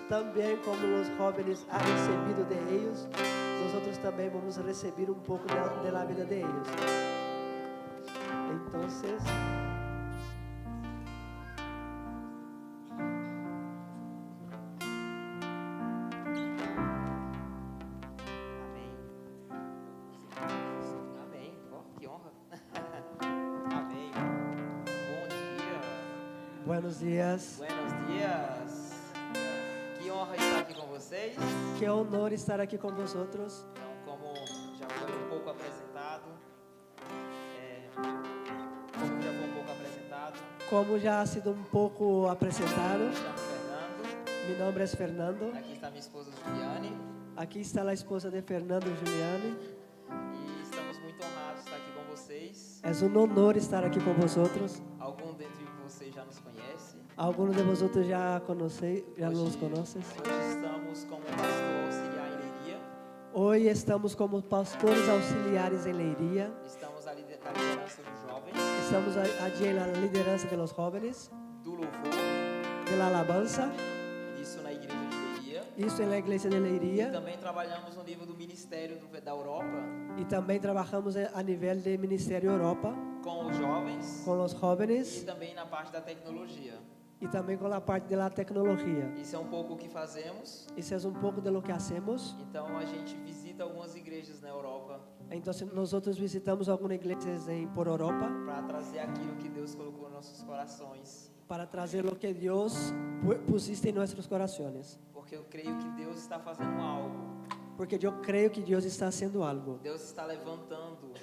também como os jóvenes han recebido de ellos, nosotros também vamos receber um pouco de la vida de ellos. Entonces, buenos dias. Buenos dias. Que honra estar aqui com vocês. Que honor estar aqui com vocotros. Então, como já foi um pouco apresentado, como já ha sido um pouco apresentado, me chamo Fernando. meu nome é Fernando. Aqui está minha esposa Juliane. Aqui está a esposa de Fernando, Juliane. E estamos muito honrados de estar aqui com vocês. É um honor estar aqui com vocotros. Algum dentre vocês já nos conhece. Alguns de vocotros já nos conhecem. Hoje estamos como pastor auxiliar em Leiria. Hoje estamos como pastores auxiliares em Leiria. Estamos na liderança dos jovens. Estamos allí na liderança dos jovens. Do louvor. Da alabança. Isso na igreja de Leiria. Isso na igreja de Leiria. E também trabalhamos no nível do ministério da Europa. E também trabalhamos a nível de Ministério Europa. Com os jovens. Com os jovens. E também na parte da tecnologia. E também com a parte da tecnologia. Isso é um pouco o que fazemos. Isso é um pouco de lo que hacemos. Então a gente visita algumas igrejas na Europa. Então nós visitamos algumas igrejas por Europa. Para trazer aquilo que Deus colocou nos nossos corações. Para trazer o que Deus pusiste em nossos corações. Porque eu creio que Deus está fazendo algo. Porque eu creio que Deus está fazendo algo. Deus está levantando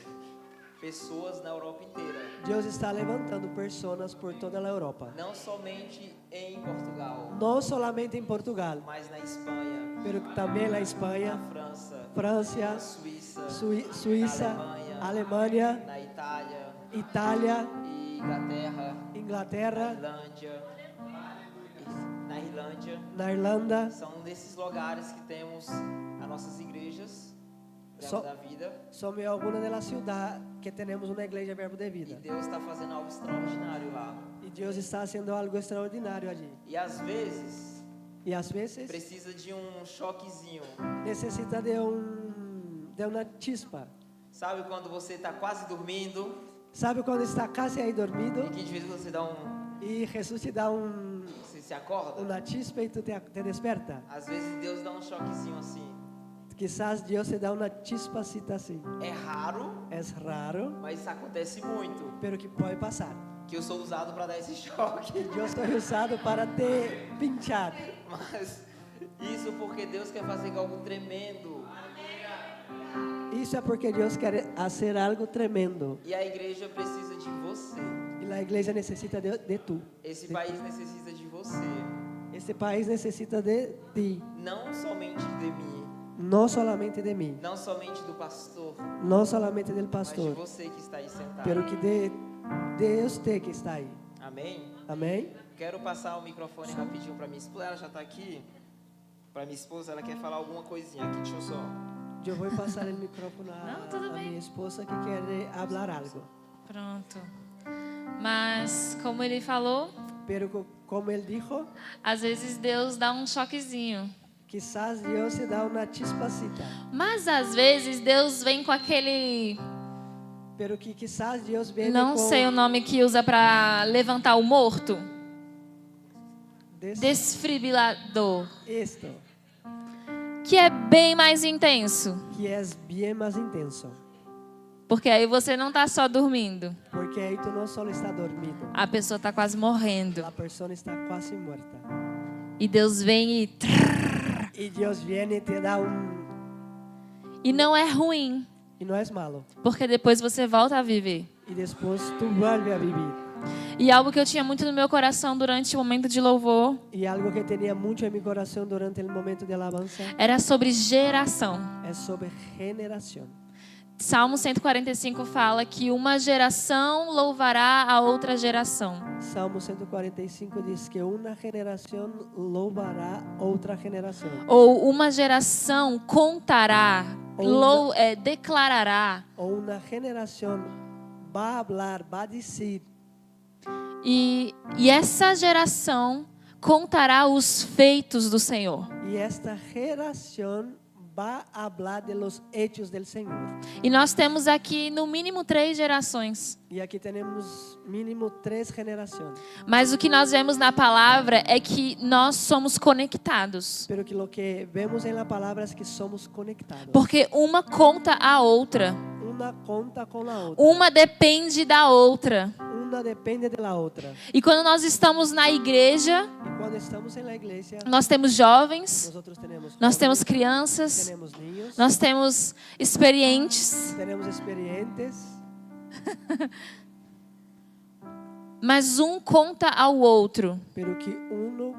pessoas na Europa inteira. Deus está levantando pessoas por toda a Europa. Não somente em Portugal. Não somente em Portugal. Mas na Espanha. Mas também na Espanha. Na França. França. Na Suíça. Suíça. Na Alemanha. Na Itália. Itália. E Inglaterra. Na Irlândia. Na São nesses lugares que temos as nossas igrejas. Da vida. Somos algumas das cidades que temos uma igreja Verbo de Vida. E Deus está fazendo algo extraordinário lá. E Deus está fazendo algo extraordinário ali. E às vezes precisa de um choquezinho. Necessita de uma chispa. Sabe quando você está quase dormindo? Sabe quando está quase aí dormindo? E que de vez você dá E Jesus te dá Você se acorda? Uma chispa e tu te desperta. Às vezes Deus dá um choquezinho assim. Quizás Deus te dá uma chispacita assim. É raro. Mas isso acontece muito. Pero que pode passar. Que eu sou usado para dar esse choque. Eu sou usado para te pinchar. Mas isso porque Deus quer fazer algo tremendo. Isso é porque Deus quer fazer algo tremendo. E a igreja precisa de você. E a igreja necessita de tu. Esse país necessita de você. Esse país necessita de ti. Não somente de mim. Não somente de mim. Não somente do pastor. Não somente do pastor. Mas de você que está aí sentado. Pero que de você que está aí. Amém? Amém? Quero passar o microfone rapidinho para minha esposa. Ela já está aqui. Para minha esposa, ela quer falar alguma coisinha aqui. Deixa eu só. Eu vou passar o microfone a minha esposa que quer falar algo. Pronto. Mas como ele falou, pero como ele disse, às vezes Deus dá um choquezinho. Quizás Deus te dá uma chispacita. Mas às vezes Deus vem com aquele pero que quizás Deus vem não sei o nome que usa para levantar o morto. Desfibrilador. Isto. Que é bem mais intenso. Que é bem mais intenso. Porque aí você não está só dormindo. Porque aí tu não só está dormindo. A pessoa está quase morrendo. A pessoa está quase morta. E Deus vem e... E Deus vem e te dá E não é ruim. E não é malo. Porque depois você volta a viver. E depois tu volta a viver. E algo que eu tinha muito no meu coração durante o momento de louvor. E algo que tinha muito em meu coração durante o momento de alabança. Era sobre geração. É sobre geração. Salmo 145 fala que uma geração louvará a outra geração. Salmo 145 diz que uma geração louvará outra geração. Ou uma geração contará, declarará. Ou uma geração vai falar, vai dizer. E essa geração contará os feitos do Senhor. Y esta generación va a hablar de los hechos del Señor. E nós temos aqui no mínimo 3 gerações. Y aquí tenemos mínimo 3 generaciones. Mas o que nós vemos na palavra é que nós somos conectados. Pero que lo que vemos en la palabra es que somos conectados. Porque uma conta a outra. Una conta con la otra. Uma depende da outra. Una depende de la otra. E quando nós estamos na igreja, Y cuando estamos en la iglesia, nós temos jovens, nosotros tenemos nós temos jóvenes, crianças, tenemos niños, nós temos experientes, tenemos experientes, mas um conta ao outro. pero que uno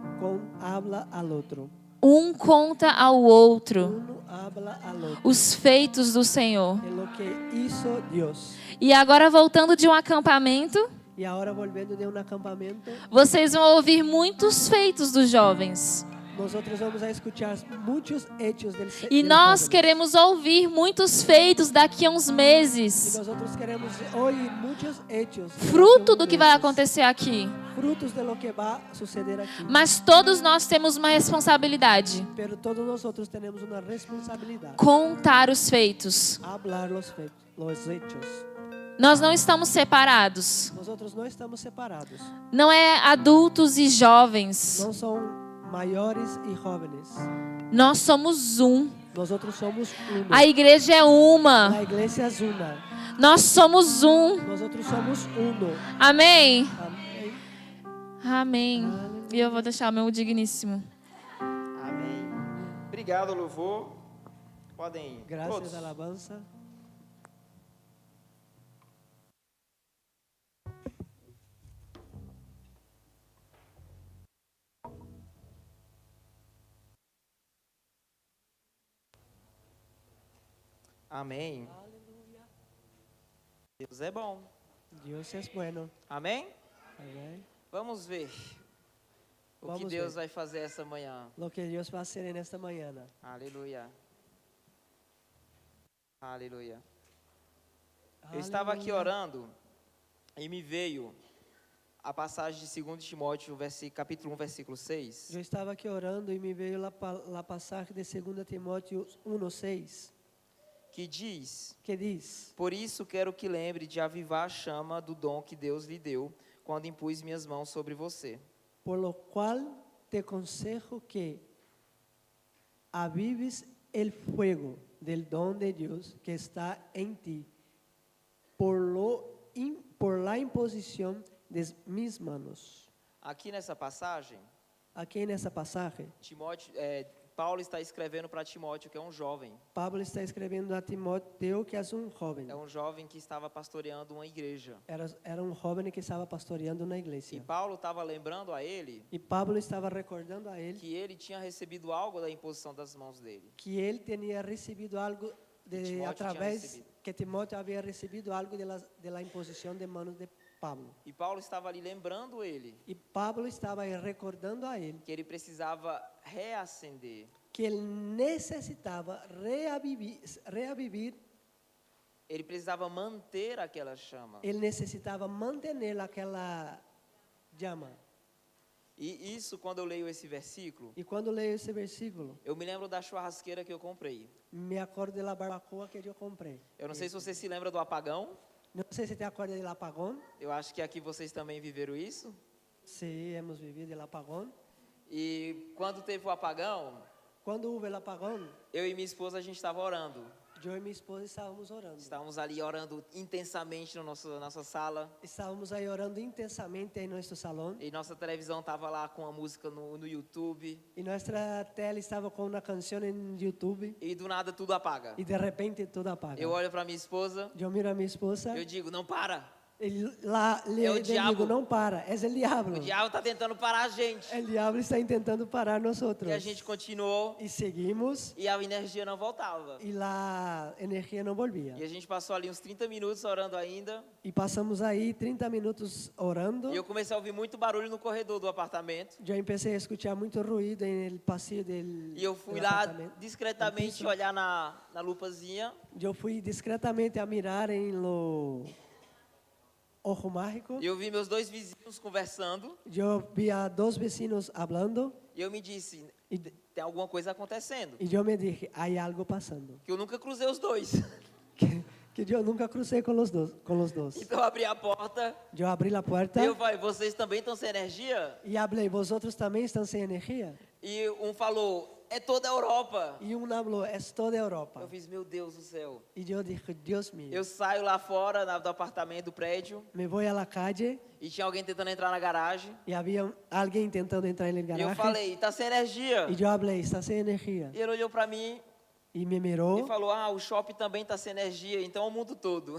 habla al otro. Um conta ao outro Uno habla al otro. os feitos do Senhor. De lo que hizo Dios. E agora, voltando de um acampamento, Y ahora volviendo de un acampamento, vocês vão ouvir muitos feitos dos jovens. nosotros vamos a escuchar muchos hechos E del nós joven. queremos ouvir muitos feitos daqui a uns Y meses. nosotros queremos oír muchos hechos. Fruto do que vai acontecer aqui. Frutos de lo que va a suceder aquí. Mas todos nós temos uma responsabilidade: Pero todos nosotros tenemos una responsabilidad. contar os feitos. Hablar los hechos. Nós não estamos separados. Nosotros no estamos separados. Não é adultos e jovens. No son mayores y jóvenes. Nós somos um. Nosotros somos uno. A igreja é uma. La iglesia es una. Nós somos um. Nosotros somos uno. Amém? Amén. Amém. E eu vou deixar o meu digníssimo. Amém. Obrigado, louvor. Podem ir. Gracias, Todos. alabanza. Amém. Deus é bom. Dios es bueno. Amém? Amén. Vamos ver o que Vamos Deus ver. vai fazer essa manhã. Lo que Dios va a hacer en esta mañana. Aleluia. Aleluia. Eu estava aqui orando e me veio a passagem de 2 Timóteo, capítulo 1, versículo 6. Yo estaba aquí orando y me veio la pasaje de 2 Timoteo 1:6, Que diz: que diz: Por isso quero que lembre de avivar a chama do dom que Deus lhe deu, quando impus minhas mãos sobre você. por lo cual te aconsejo que avives el fuego del don de Dios que está en ti, por la imposición de mis manos. Aqui nessa passagem, Aquí en esa pasaje, Paulo está escrevendo para Timóteo, que é um jovem. Pablo está escribiendo a Timoteo, que es un joven. É um jovem que estava pastoreando uma igreja. Era un joven que estaba pastoreando una E iglesia. Paulo estava lembrando a ele Y Pablo estaba recordando a él que ele tinha recebido algo da imposição das mãos dele. que él tenía recibido algo Timoteo a través tinha recibido. que Timoteo había recibido algo de la imposición de manos de Pablo. E Paulo estava ali lembrando ele Y Pablo estaba ahí recordando a él que ele precisava reacender. que él necesitaba reavivir, Ele precisava manter aquela chama. él necesitaba mantener aquella llama. E isso, quando eu leio esse versículo, Y cuando leo ese versículo, eu me lembro da churrasqueira que eu comprei. me acuerdo de la barbacoa que yo compré. Eu não sei se você se lembra do apagão. No sé si te acuerdas del apagón. Eu acho que aqui vocês também viveram isso. Sí, hemos vivido el apagón. E quando teve o apagão, Cuando hubo el apagón, eu e minha esposa, a gente estava orando. yo y mi esposa estábamos orando. Estávamos ali orando intensamente na nossa sala. Estábamos ahí orando intensamente en nuestro salón. E nossa televisão estava lá com a música no YouTube. Y nuestra tele estaba con una canción en YouTube. E do nada tudo apaga. Y de repente todo apaga. Eu olho para minha esposa, Yo miro a mi esposa. eu digo, não para. Le É o diabo. digo, no para, es el diablo. O diabo está tentando parar a gente. El diablo está intentando parar nosotros. E a gente continuou Y seguimos e a energia não voltava. y la energía no volvía. E a gente passou ali uns 30 minutos orando ainda. Y pasamos ahí 30 minutos orando. E eu comecei a ouvir muito barulho no corredor do apartamento. Yo empecé a escuchar mucho ruido en el pasillo del E eu fui del lá apartamento. discretamente olhar na lupazinha. Yo fui discretamente a mirar ojo mágico. E eu vi meus 2 vizinhos conversando. Yo vi a dos vecinos hablando E eu me disse, e, tem alguma coisa acontecendo. y yo me dije, hay algo pasando. Que eu nunca cruzei os dois. Que yo nunca crucé con los dos. Então eu abri a porta Yo abrí la puerta e eu falei, vocês também estão sem energia? y hablé, vosotros también están sin energía. E um falou, é toda a Europa. Y un habló, es toda Europa. Eu fiz, meu Deus do céu. Y yo dije, Dios mío, Eu saio lá fora do apartamento, do prédio, me voy a la calle e tinha alguém tentando entrar na garagem. y había alguien intentando entrar en el E eu garaje. falei, tá sem energia. Y yo hablé, está sin energía. E ele olhou pra mim Y me e miró. falou, o shopping também tá sem energia, então é o mundo todo.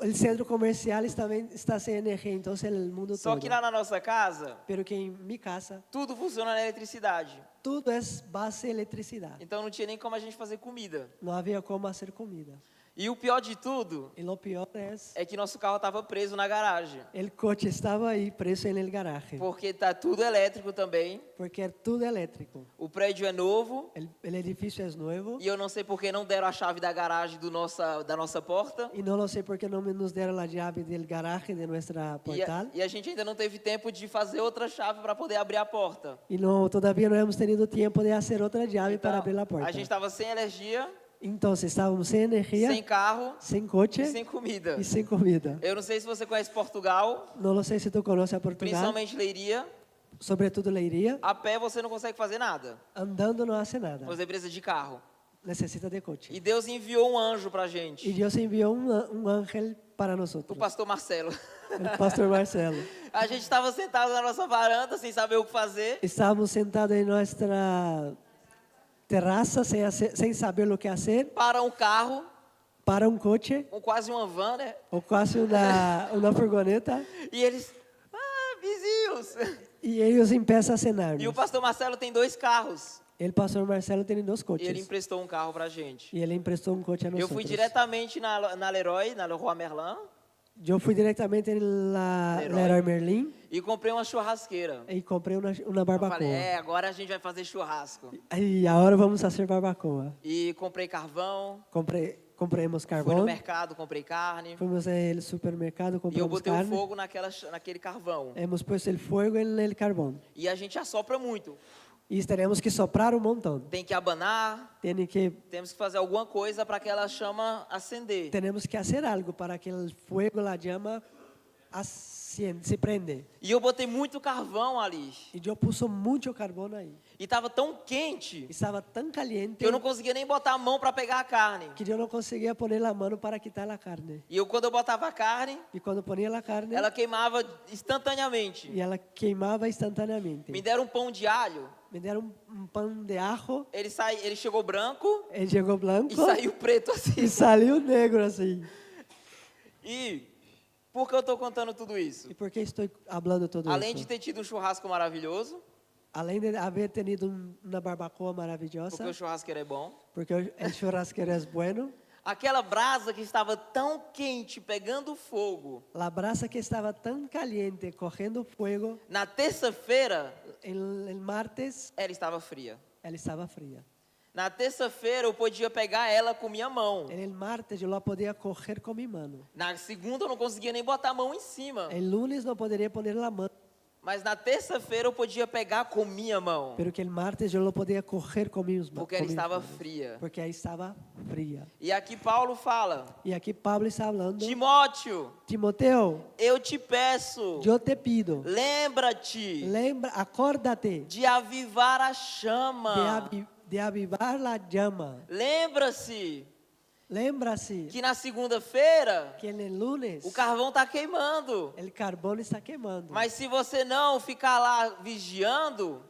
El centro comercial también está sin energía, entonces el mundo Só todo. que lá na nossa casa, Pero que en mi casa, tudo funciona na eletricidade. todo es base electricidad. Então não tinha nem como a gente fazer comida. No había cómo hacer comida. E o pior de tudo Y lo peor es, é que nosso carro estava preso na garagem. el coche estaba ahí preso en el garaje, Porque tá tudo elétrico também. porque es todo eléctrico. O prédio é novo. El edificio es nuevo E eu não sei por que não deram a chave da garagem da nossa porta. y no lo sé por qué no nos dieron la llave del garaje de nuestra portal. E a gente ainda não teve tempo de fazer outra chave para poder abrir a porta. Y no, todavía no hemos tenido tiempo de hacer otra llave Então, para abrir la a puerta. gente estava sem energia, Entonces estábamos sin energía, sem carro sin e coche sem comida. y sin comida. Eu não sei se você conhece Portugal, No lo sé si tú conoces a Portugal, principalmente Leiria. sobre todo Leiria. A pé você não consegue fazer nada. Andando no hace nada, Você precisa de carro. necesita de coche. E Deus enviou um anjo para a Y gente. Dios envió un ángel para O nosotros, pastor Marcelo. el pastor Marcelo. A gente estava sentado na nossa varanda sem saber o que fazer. Estábamos sentados en nuestra terraza sin saber lo que hacer, Para um carro, para un coche quase uma van, né? o casi una furgoneta E eles, vizinhos. y ellos empiezan a E o cenarnos. pastor Marcelo tem 2 carros. El pastor Marcelo tiene dos E ele coches emprestou um carro pra gente. y él emprestó un coche a Eu nosotros. fui diretamente na Leroy, na Leroy Merlin, Yo fui directamente en la Leroy. Leroy Merlin e comprei uma churrasqueira. y compré una Eu barbacoa. falei, agora a gente vai fazer churrasco. Y ahora vamos a hacer barbacoa. E comprei carvão, Compramos fui no carbón, mercado, comprei carne. fuimos al supermercado, E eu compramos botei o carne. fogo naquele carvão. Hemos puesto el fuego en el carbón. E a gente assopra muito. Y tenemos que soplar un montón. Tem que abanar, temos que fazer alguma coisa para aquela chama acender. Tenemos que hacer algo para que el fuego, la llama, se prende. E eu botei muito carvão ali. Y yo puso mucho carbón ahí. E estava tão quente Estaba tan caliente que eu não conseguia nem botar a mão para pegar a carne. que yo no conseguía poner la mano para quitar la carne. E quando eu botava a carne, Y cuando ponía la carne, ela queimava instantaneamente. y ela queimaba instantáneamente. Me deram um pão de alho, Me dieron un pan de ajo, ele chegou branco él llegó blanco e saiu preto assim. y salió negro así. E por que eu estou contando tudo isso? ¿Y por qué estoy hablando todo Além de esto? ter tido um churrasco maravilhoso, Além de haber tenido una barbacoa porque maravillosa, o churrasqueiro é bom, porque el churrasquero es bueno, aquela brasa que estava tão quente, pegando fogo, la brasa que estaba tan caliente, cogiendo fuego, na terça-feira, el martes, ela estava fria. ela estaba fría. Na terça-feira eu podia pegar ela com minha mão. En el martes yo la podía coger con mi mano. Na segunda eu não conseguia nem botar a mão em cima. El lunes no podría poner la mano, Mas na terça-feira eu podia pegar com minha mão. pero que el martes yo lo podía coger con mis manos. Porque ela estava fria. Porque ahí estaba fría. E aqui Paulo fala: Y aquí Pablo está hablando, Timóteo, Timoteo, eu te peço, yo te pido, lembra-te acórdate de avivar a chama. de avivar la llama. Lembra-se Lembra-se que na segunda-feira que en el lunes o carvão está queimando. el carbón está quemando. Mas se você não ficar lá vigiando,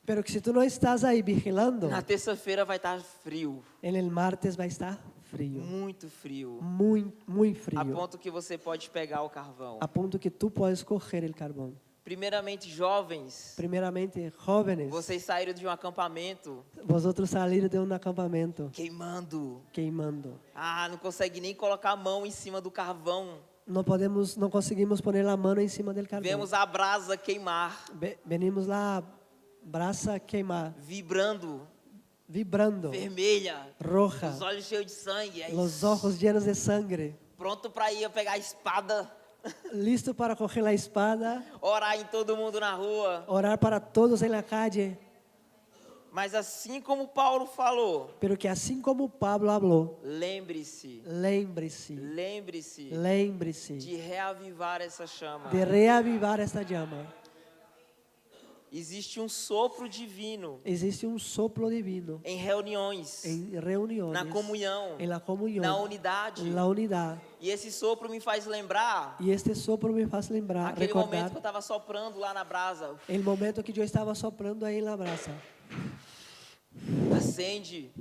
Pero que si tú no estás ahí vigilando, na terça-feira vai estar frio, en el martes va a estar frío. muito frio, Muy, muy a frío. ponto que você pode pegar o carvão. A punto que tú puedes coger el carbón. Primeiramente, jovens, Primeramente, jóvenes, vocês saíram de um acampamento vosotros salir de un acampamento queimando. queimando. Não consegue nem colocar a mão em cima do carvão. No conseguimos poner la mano encima del carbón. Vemos a brasa queimar, Venimos la brasa quemar, vibrando, vibrando, vermelha, roja, os olhos cheios de sangue. los ojos llenos de sangre. pronto para ir pegar a espada, listo para coger la espada, orar em todo mundo na rua. orar para todos en la calle. Mas assim como Paulo falou, Pero que así como Pablo habló, lembre-se, lembre-se, lembre-se lembre-se de reavivar essa chama. de reavivar esta llama. Existe sopro divino Existe un soplo divino em reuniões, en reuniones, na comunhão, en la comunión, na unidade. en la unidad. E esse sopro me faz lembrar Y este soplo me hace lembrar, aquele momento recordar que eu estava soprando lá na brasa. el momento que yo estaba soplando ahí en la brasa. Acende.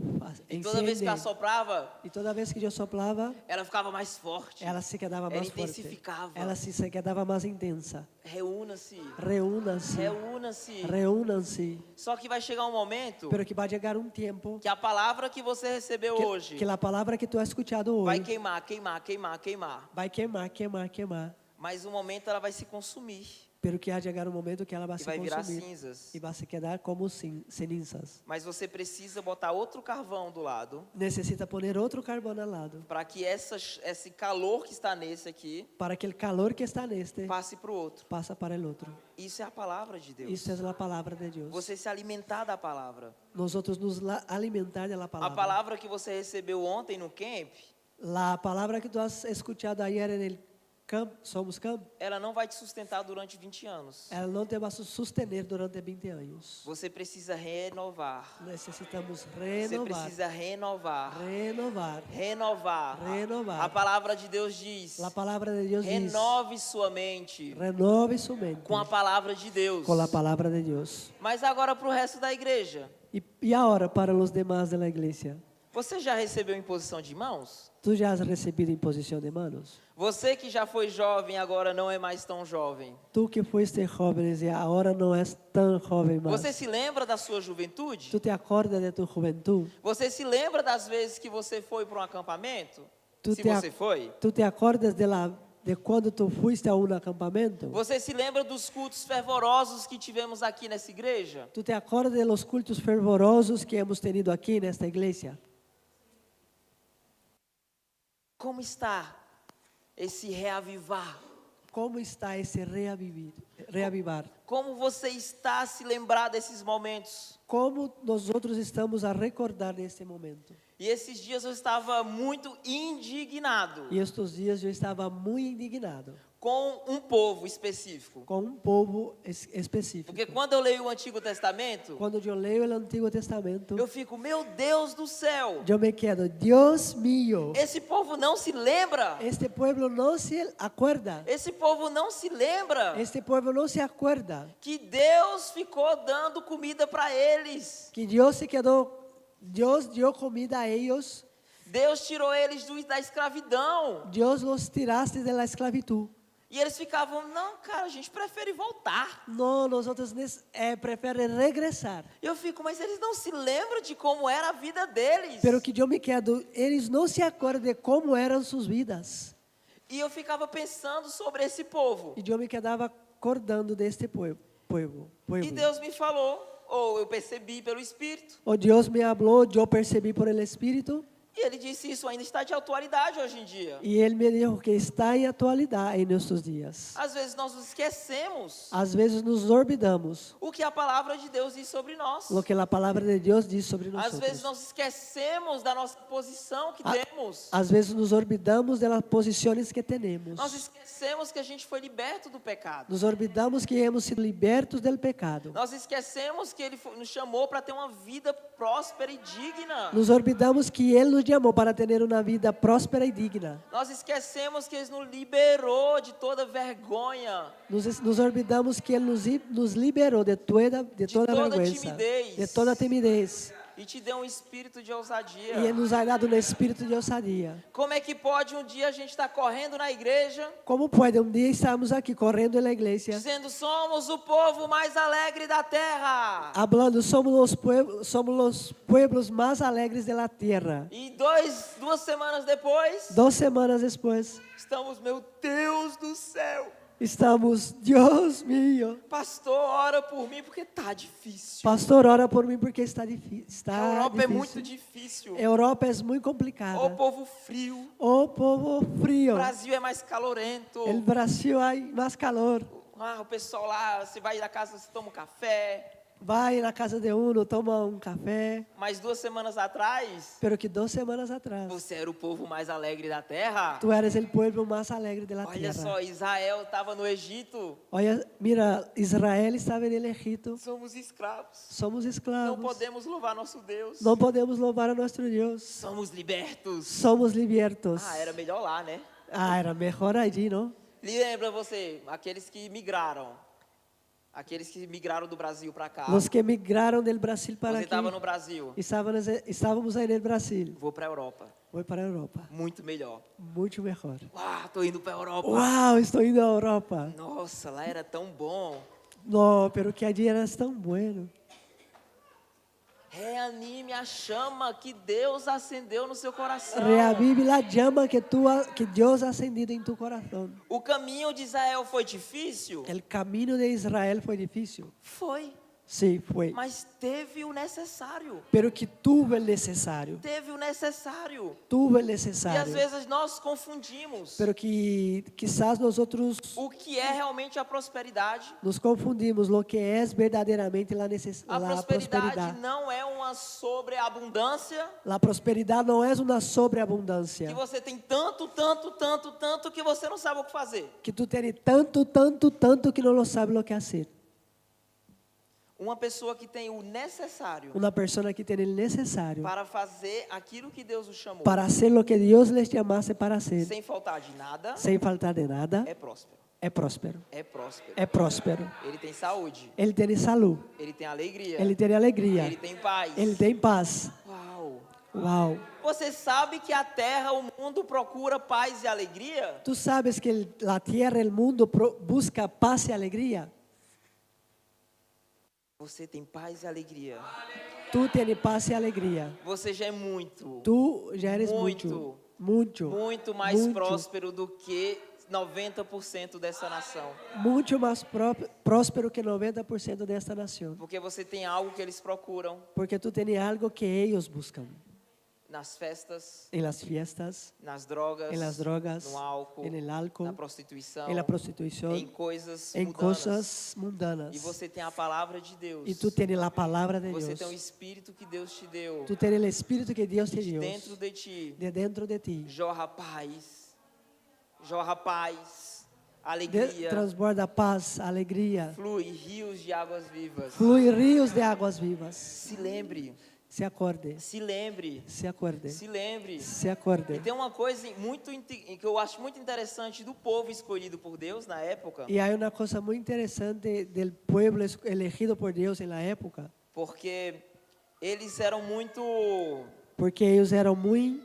E toda vez que ela soprava, Y toda vez que yo soplaba, ela ficava mais forte. ela se quedaba Ela más fuerte. intensificava. Ela se quedaba más intensa. Reúna-se. Reúnanse, Reúna-se. reúnanse. Só que vai chegar um momento Pero que va a llegar un tiempo que a palavra que você recebeu hoje que la palabra que tú has escuchado vai hoy queimar, queimar, queimar, queimar. vai queimar, queimar, queimar. Mas um momento ela vai se consumir Pero que va a llegar un momento que ela vai e se vai virar consumir cinzas. y va a se quedar como cenizas. Mas você precisa botar outro carvão do lado Necesita poner otro carbón al lado para que esse calor que está nesse aqui para que el calor que está en este passe para o outro. pasa para el otro. Isso é a palavra de Deus. Isso es la palabra de Dios. Você se alimentar da palavra. Nosotros nos alimentar de la A palabra. palavra que você recebeu ontem no camp, La palabra que tú has escuchado ayer en el camp, Somos Camp, ela não vai te sustentar durante 20 anos. ela não te vai sustentar durante 20 anos. Você precisa renovar. Necesitamos Você renovar, precisa renovar. renovar, Renovar. Renovar. A palavra de Deus diz: La palabra de Dios dice, renove sua mente renove su mente com a palavra de Deus. con la palabra de Dios. Mas agora para o resto da igreja. Y ahora para los demás de la iglesia, Você já recebeu imposição de mãos? ¿tú ya has recibido imposición de manos? Você que já foi jovem agora não é mais tão jovem. Tú que fuiste joven y ahora no es tan joven más. Você se lembra da sua juventude? ¿Tú te acuerdas de tu juventud? Você se lembra das vezes que você foi para um acampamento? Tu Se te você foi. ¿Tú te acuerdas de cuando tú fuiste a un acampamento? Você se lembra dos cultos fervorosos que tivemos aqui nessa igreja? ¿Tú te acuerdas de los cultos fervorosos que hemos tenido aquí en esta iglesia? Como está esse reavivar? ¿Cómo está ese reavivar? Como você está a se lembrar desses momentos? ¿Cómo nosotros estamos a recordar de este momento? E esses dias eu estava muito indignado Y estos días yo estaba muy indignado com um povo específico. con un povo específico. Porque quando eu leio o Antigo Testamento, Cuando yo leo el Antiguo Testamento, eu fico, meu Deus do céu, yo me quedo, Dios mío, esse povo não se lembra. este pueblo no se acuerda, Esse povo não se lembra este pueblo no se acuerda que Deus ficou dando comida para eles. que Dios dio comida a ellos, Deus tirou eles da escravidão. Dios los tiraste de la esclavitud. E eles ficavam, não, cara, a gente prefere voltar. No, nosotros preferimos regresar. Eu fico, mas eles não se lembram de como era a vida deles. Pero que yo me quedo, ellos no se acuerdan de cómo eran sus vidas. E eu ficava pensando sobre esse povo. Y yo me quedaba acordando de este pueblo. E Deus me falou, ou eu percebi pelo Espírito. O Dios me habló, yo percibí por el Espíritu. E ele disse, isso ainda está de atualidade hoje em dia. Y Él me dijo que está en actualidad en estos días. Às vezes nós nos esquecemos Às vezes nos olvidamos o que a palavra de Deus diz sobre nós. lo que la palabra de Dios dice sobre Às vezes nosotros. nós esquecemos da nossa posição que temos. Às vezes nos olvidamos de las posiciones que tenemos. Nós esquecemos que a gente foi liberto do pecado. Nos olvidamos que hemos sido libertos del pecado. Nós esquecemos que Ele nos chamou para ter uma vida próspera e digna. Nos olvidamos que Él nos llamó para tener una vida próspera y digna. Nós esquecemos que Ele nos liberou de toda vergonha. Nos olvidamos que Él nos liberó de toda toda vergüenza, timidez. de toda timidez. E te deu um espírito de ousadia. Y Él nos ha dado un espíritu de osadía. Como é que pode um dia a gente estar correndo na igreja, ¿Cómo puede un día estamos aquí corriendo en la iglesia, dizendo somos o povo mais alegre da terra? hablando, somos los pueblos más alegres de la tierra? E duas semanas depois, 2 semanas después, estamos, meu Deus do céu, Estamos, Dios mío. Pastor, ora por mim porque tá difícil. Pastor, ora por mim porque está difícil. A Está Europa é difícil. muito difícil. Europa é muito complicada. O povo frio. O povo O frío. Brasil é mais calorento. El Brasil hay más calor. O pessoal lá, você vai na casa, você toma um café. Vai na casa de uno, toma um café. Mas 2 semanas atrás, Pero que 2 semanas atrás, você era o povo mais alegre da terra. tú eres el pueblo más alegre de la Olha tierra. só, Israel estava no Egito. Oye, mira, Israel estaba en el Egipto. Somos escravos. Somos Não esclavos. podemos louvar nosso Deus. No podemos louvar a nuestro Dios. Somos libertos. Somos libertos. Ah, era melhor lá, né? Era mejor allí, ¿no? Lembra você, aqueles que migraram. Aqueles que migraram do Brasil para cá. Los que migraron del Brasil para Você aquí. estava no Brasil. Estábamos ahí en el Brasil. Vou para a Europa. Voy para Europa. Muito melhor. Mucho mejor. Uau, tô indo para a Europa. Wow, estoy indo a Europa. Nossa, lá era tão bom. No, pero que allí eras tan bueno. Reanime a chama que Deus acendeu no seu coração. Reavive la llama que Dios ha encendido en tu corazón. O caminho de Israel foi difícil? El camino de Israel fue difícil. Foi. Sí, fue. Mas teve o necessário. Pero que tuvo el necesario. Teve o necessário. Tuvo el E às necesario. vezes nós confundimos Pero que quizás nosotros o que é realmente a prosperidade. nos confundimos lo que es verdaderamente A la prosperidade prosperidad. não é uma sobreabundância La prosperidad no es una que sobreabundancia. você tem tanto, tanto, tanto, tanto que você não sabe o que fazer. Que tú tienes tanto, tanto, tanto que no lo sabes lo que hacer. Uma pessoa que tem o necessário Una persona que tiene el necesario para fazer aquilo que Deus o chamou, para hacer lo que Dios les llamase para hacer, sem faltar de nada, sin faltar de nada, é próspero. es próspero. É próspero. Es próspero. Ele tem saúde, Él tiene salud, ele tem alegria, él tiene alegría, ele tem paz. él tiene paz. Uau! Wow. Você sabe que a terra, o mundo procura paz e alegria? Tú sabes que la tierra, el mundo busca paz y alegría. Você tem paz e alegria. Tú tienes paz y alegría. Você já é muito, Tú ya eres Muito. mucho, muito mais muito. próspero do que 90% dessa nação. mucho más próspero que 90% de esta nación. Porque você tem algo que eles procuram Porque tú tienes algo que ellos buscan. nas festas, En las fiestas, nas drogas, en las drogas, no álcool, en el alcohol, na prostituição, en la prostitución, em coisas en mundanas. cosas mundanas. E você tem a palavra de Deus. Y tú tienes la palabra de Você Dios. tem o Espírito que Deus te deu. Tú tienes el Espíritu que Dios te dio Dentro de ti de dentro de ti. jorra paz, alegria, Transborda paz, alegría. flui rios de águas vivas. Flui ríos de aguas vivas. Se lembre, Se acorde, se lembre, se acorde, se lembre. se E acorde. tem uma coisa que eu acho muito interessante do povo escolhido por Deus na época, Y hay una cosa muy interesante del pueblo elegido por Dios en la época, porque eles eram muito porque ellos eran muy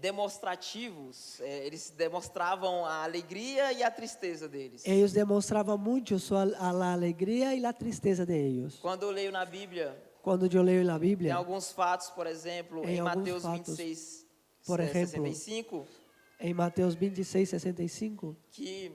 demonstrativos, eles demonstravam a alegria e a tristeza deles. ellos demostraban mucho a la alegría y la tristeza de ellos. Quando eu leio na Bíblia, Cuando yo leo en la tem Biblia, alguns fatos, por exemplo, Em em alguns Mateus fatos, 26, por exemplo, 65, en Mateos 26, 65, que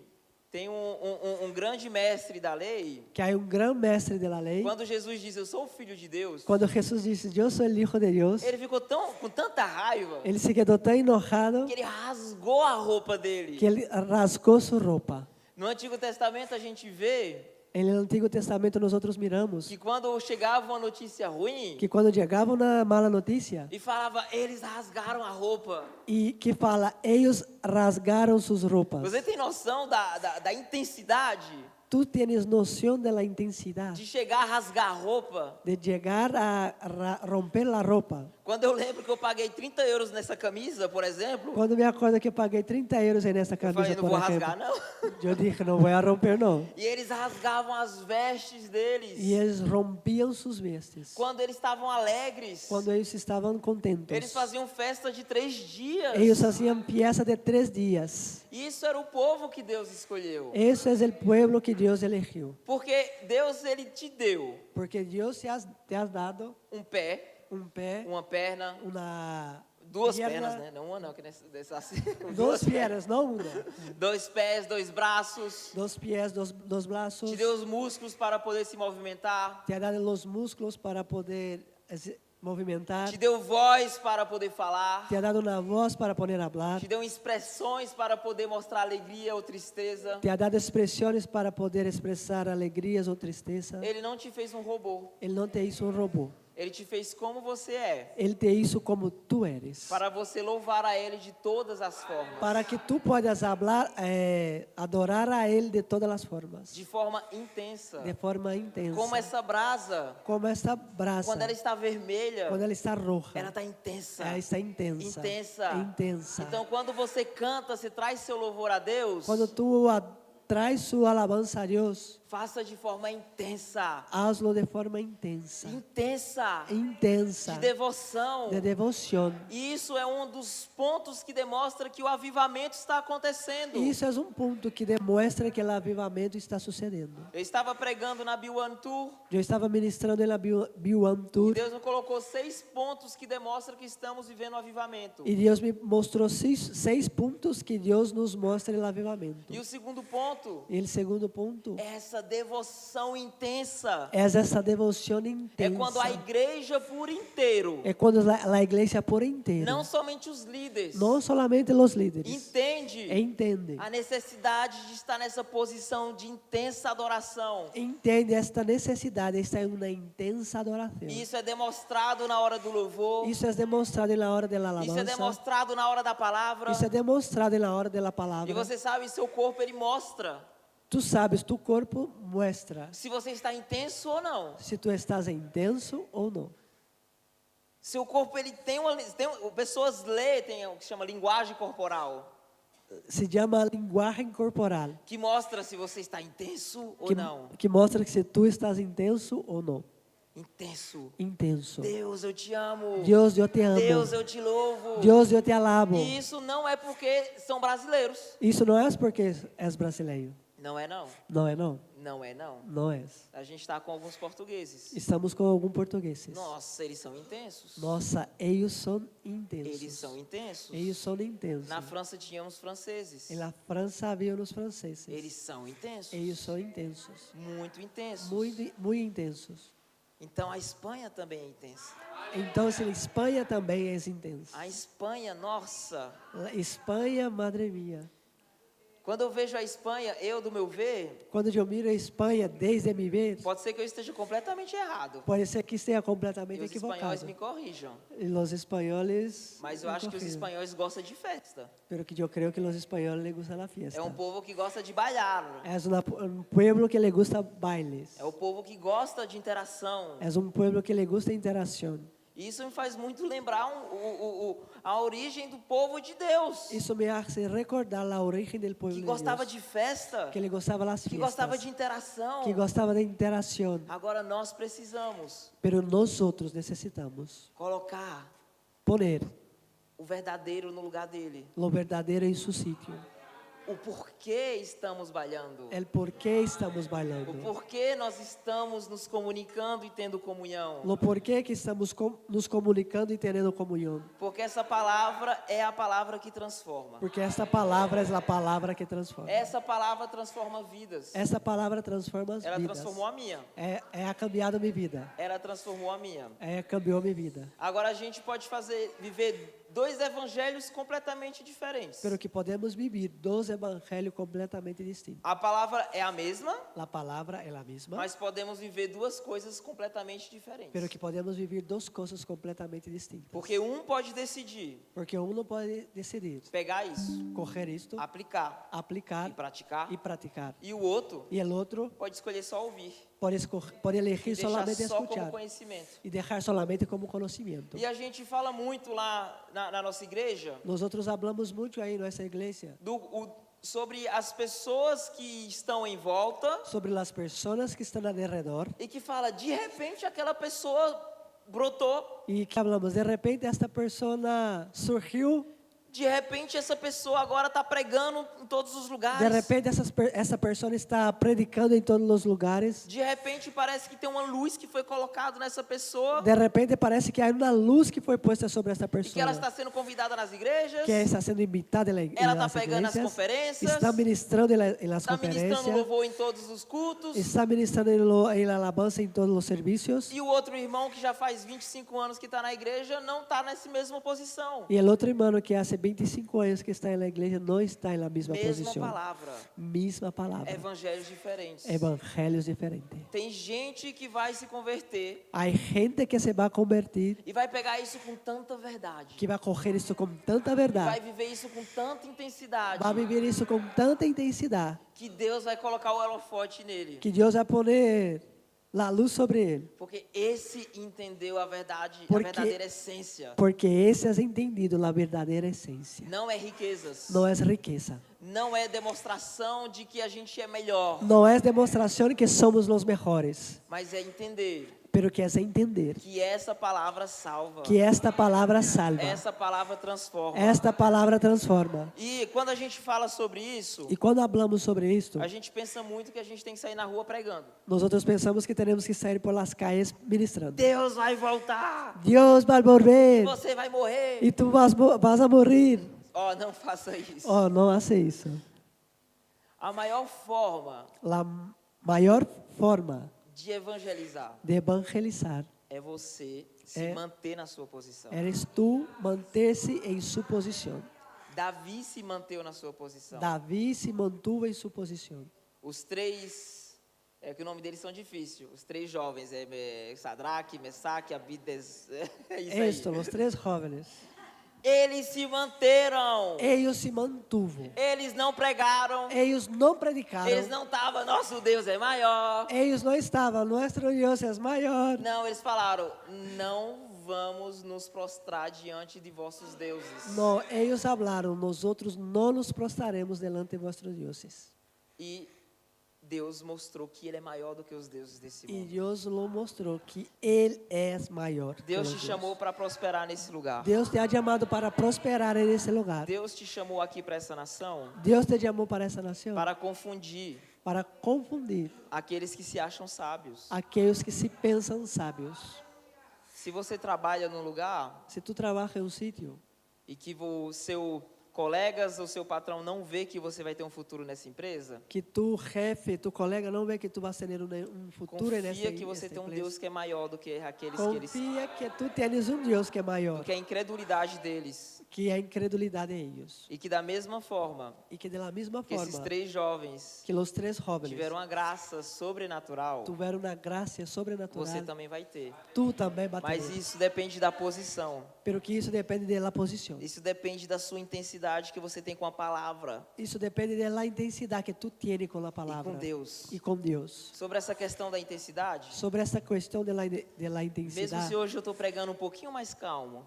tem um grande mestre da lei. que hay un gran mestre de la ley. Quando Jesus diz, eu sou o filho de Deus, Cuando Jesús dice, yo soy el Hijo de Dios, ele ficou com tanta raiva él se quedó tan enojado que ele rasgou a roupa dele. que él rasgó su ropa. No Antigo Testamento a gente vê En el Antiguo Testamento nosotros miramos que quando chegava uma notícia ruim que cuando llegaba una mala noticia e falava, eles rasgaram a roupa. y que fala, ellos rasgaron sus ropas. Você tem noção da intensidade Tú tienes noción de la intensidad de chegar a rasgar a roupa? de llegar a romper la ropa. Quando eu lembro que eu paguei 30 euros nessa camisa, por exemplo, Cuando me acuerdo que paguei 30 euros en esta eu falei, camisa, não por vou ejemplo, rasgar não. yo dije, no voy a romper, no. E eles rasgavam as vestes deles. Y ellos rompían sus vestes. Quando eles estavam alegres, Cuando ellos estaban contentos, eles faziam festa de 3 dias. ellos hacían fiesta de 3 días. E isso era o povo que Deus escolheu. Eso es el pueblo que Dios eligió. Porque Deus, ele te deu Porque Dios te has dado um pé, un pie, uma perna, Duas pierna, pernas, né? Não uma não, que nessa assim. dos piernas, não una. 2 pés, 2 braços. Dos pies, dos brazos. Te deu os músculos para poder se movimentar. Te ha dado los músculos para poder movimentar. Te deu voz para poder falar. Te ha dado una voz para poder hablar. Te deu expressões para poder mostrar alegria ou tristeza. Te ha dado expresiones para poder expresar alegrías o tristeza. Ele não te fez um robô. Él no te hizo un robot. Ele te fez como você é. Él te hizo como tú eres. Para você louvar a Ele de todas as formas. Para que tú puedas hablar, adorar a Él de todas las formas. De forma intensa. De forma intensa. Como essa brasa. Como esta brasa. Quando ela está vermelha. Quando ela está roja. Ela está intensa. Ela está intensa. Intensa. Intensa. Então, quando você canta, você traz seu louvor a Deus. Quando tú traes su alabanza a Dios, faça de forma intensa. hazlo de forma intensa. Intensa. Intensa. De devoção. De devoción. E isso é um dos pontos que demonstra que o avivamento está acontecendo. Isso é um ponto que demonstra que o avivamento está sucedendo. Eu estava pregando na B1 Tour. Eu estava ministrando na B1 Tour. E Deus me colocou 6 pontos que demonstram que estamos vivendo o avivamento. E Deus me mostrou seis pontos que Deus nos mostra o avivamento. E o segundo ponto. E o segundo ponto É essa devoção intensa. é essa devoção intensa. É quando a igreja por inteiro. É quando a igreja por inteiro. Não somente os líderes. Não solamente os líderes. Entende a necessidade de estar nessa posição de intensa adoração. Entende esta necessidade de estar em uma intensa adoração. Isso é demonstrado na hora do louvor. Isso é demonstrado na hora da alabança. Isso é demonstrado na hora da palavra. Isso é demonstrado na hora da palavra. E você sabe, seu corpo ele mostra. Tu sabes, tu corpo mostra Se você está intenso ou não. se tu estás intenso ou não. Seu corpo ele tem pessoas lê, tem o que chama linguagem corporal. Se chama linguagem corporal. Que mostra se você está intenso ou não. Que mostra que se tu estás intenso ou não. Intenso. Intenso. Deus, eu te amo. Deus, eu te amo. Deus, eu te louvo. Deus, eu te alabo. E isso não é porque são brasileiros. Isso não é porque és brasileiro. Não é não. Não é não. Não é não. Não é. A gente está com alguns portugueses. Estamos com alguns portugueses. Nossa, eles são intensos. Nossa, eles são intensos. Eles são intensos. Eles são intensos. Na França tínhamos franceses. Na França havia os franceses. Eles são intensos. Eles são intensos. Muito intensos. Muito intensos. Então a Espanha também é intensa. Então, a Espanha também é intensa. A Espanha, nossa. A Espanha, madre minha. Quando eu vejo a Espanha, eu do meu ver, quando eu miro a Espanha desde me ver, pode ser que eu esteja completamente errado. Pode ser que esteja completamente E os equivocado. espanhóis me corrijam. E os espanhóis. Mas eu acho que os espanhóis gostam de festa. Pero que eu creio que os espanhóis les gusta la fiesta. É um povo que gosta de bailar. É um pueblo que le gusta bailes. É o povo que gosta de interação. É um pueblo que le gusta interação. Isso me faz muito lembrar a origem do povo de Deus. Isso me hace recordar a origem do povo que de gostava Deus. de festa. Que ele gostava das que fiestas. gostava de interação. Que gostava de interação. Agora nós precisamos. Pero nós outros necessitamos poner o verdadeiro no lugar dele. O verdadeiro em seu sítio. O porquê estamos bailando. El porquê estamos bailando. O porquê nós estamos nos comunicando e tendo comunhão. O porquê que estamos nos comunicando e tendo comunhão. Porque essa palavra é a palavra que transforma. Porque esta palavra é a palavra que transforma. Essa palavra transforma vidas. Essa palavra transforma as Ela vidas. transformou a minha. É cambiado minha vida. Ela transformou a minha. Cambiou minha vida. Agora a gente pode viver 2 evangelhos completamente diferentes. Pero que podemos viver 2 evangelhos completamente distintos. A palavra é a mesma. A palavra é a mesma. Mas podemos viver 2 coisas completamente diferentes. Pero que podemos viver 2 coisas completamente distintas. Porque um pode decidir. Porque não pode decidir. Pegar isso. Coger isto. Aplicar. E praticar. E o outro. E o outro. Pode escolher só ouvir. Pode elegir solamente só escuchar. como conhecimento. E deixar solamente como conhecimento. E a gente fala muito lá na nossa igreja. Nós falamos muito aí na nossa igreja. Sobre as pessoas que estão em volta. Sobre as pessoas que estão ao redor. E que fala, de repente aquela pessoa brotou. E que falamos, de repente esta pessoa surgiu. De repente essa pessoa agora está pregando em todos os lugares. De repente essa pessoa está predicando em todos os lugares. De repente parece que tem uma luz que foi colocada nessa pessoa. De repente parece que há uma luz que foi posta sobre esta E que ela pessoa. está sendo convidada nas igrejas. Que está sendo invitada Ela em está las pregando nas iglesias. conferências. Está ministrando em las Está ministrando conferencias. louvor em todos os cultos. Está ministrando em la alabanza em todos os serviços. E o outro irmão que já faz 25 anos que está na igreja não está nessa mesma posição. E o outro irmão que há 25 anos que está na igreja não está na mesma Mesma posição. palavra. Mesma palavra. Evangelhos diferentes. Evangelhos diferentes. Tem gente que vai se converter Há gente que se vai convertir, e vai pegar isso com tanta verdade. que vai correr isso com tanta Vai verdade, viver isso com tanta intensidade. vai viver isso com tanta intensidade, Que Deus vai colocar o holofote nele. que Deus vai pôr a luz sobre ele. Porque esse entendeu a verdade, a Porque- verdadeira essência. Porque esse has entendido a verdadeira essência. Não é riquezas. Não é riqueza. Não é demonstração de que a gente é melhor. Não é demonstração que somos os melhores. Mas é entender Pero que é entender que essa palavra salva. que esta palavra salva. Essa palavra transforma. Esta palavra transforma. E quando a gente fala sobre isso, E quando falamos sobre isto, a gente pensa muito que a gente tem que sair na rua pregando. nós pensamos que temos que sair por las calles ministrando. Deus vai voltar. Deus vai volver Você vai morrer. e tu vas a morrer. Ó, não faça isso. Oh, não faça isso. A maior forma A maior forma de evangelizar de evangelizar é você se É. manter na sua posição. eres tu manter-se em sua posição. Davi se manteve na sua posição. Davi se mantuvo em sua posição. Os três, que o nome deles são difíceis. Os três jovens, Sadraque, Mesaque, Abides. É isso aí. Estes, os três jovens, Eles se manteram. eles se mantuvo. Eles não pregaram. Eles não predicaram. Eles não estavam, nosso Deus é maior. Eles não estavam, nosso Deus é maior. Não, eles falaram, não vamos nos prostrar diante de vossos deuses. Não, eles falaram, nós outros não nos prostraremos delante de vossos deuses. E Deus mostrou que Ele é maior do que os deuses desse E mundo. Deus lhe mostrou que Ele é maior. que Deus os te deuses. chamou para prosperar nesse lugar. Deus te ha chamado para prosperar nesse lugar. Deus te chamou aqui para essa nação Deus te chamou para essa nação para confundir para confundir aqueles que se acham sábios. aqueles que se pensam sábios. Se você trabalha num lugar Se tu trabalhas em um sítio e que o seu colegas ou seu patrão não vê que você vai ter um futuro nessa empresa, que tu jefe, tu colega não vê que tu vas ter futuro nessa confia que você tem um Deus que é maior do que aqueles que eles, Confia que tu tens um Deus que é maior do que a incredulidade deles. que a incredulidade de eles. E que da mesma forma E que da mesma que esses forma três jovens que os três jovens tiveram uma graça sobrenatural, tiveram uma graça sobrenatural, você também vai ter. tu também vai Mas ter. isso depende da posição. Pero que isso depende da posição. Isso depende da sua intensidade que você tem com a palavra Isso depende da intensidade que tu tienes com a e palavra com Deus. e com Deus. Sobre essa questão da intensidade, Sobre essa questão da mesmo intensidade, se hoje eu estou pregando um pouquinho mais calmo,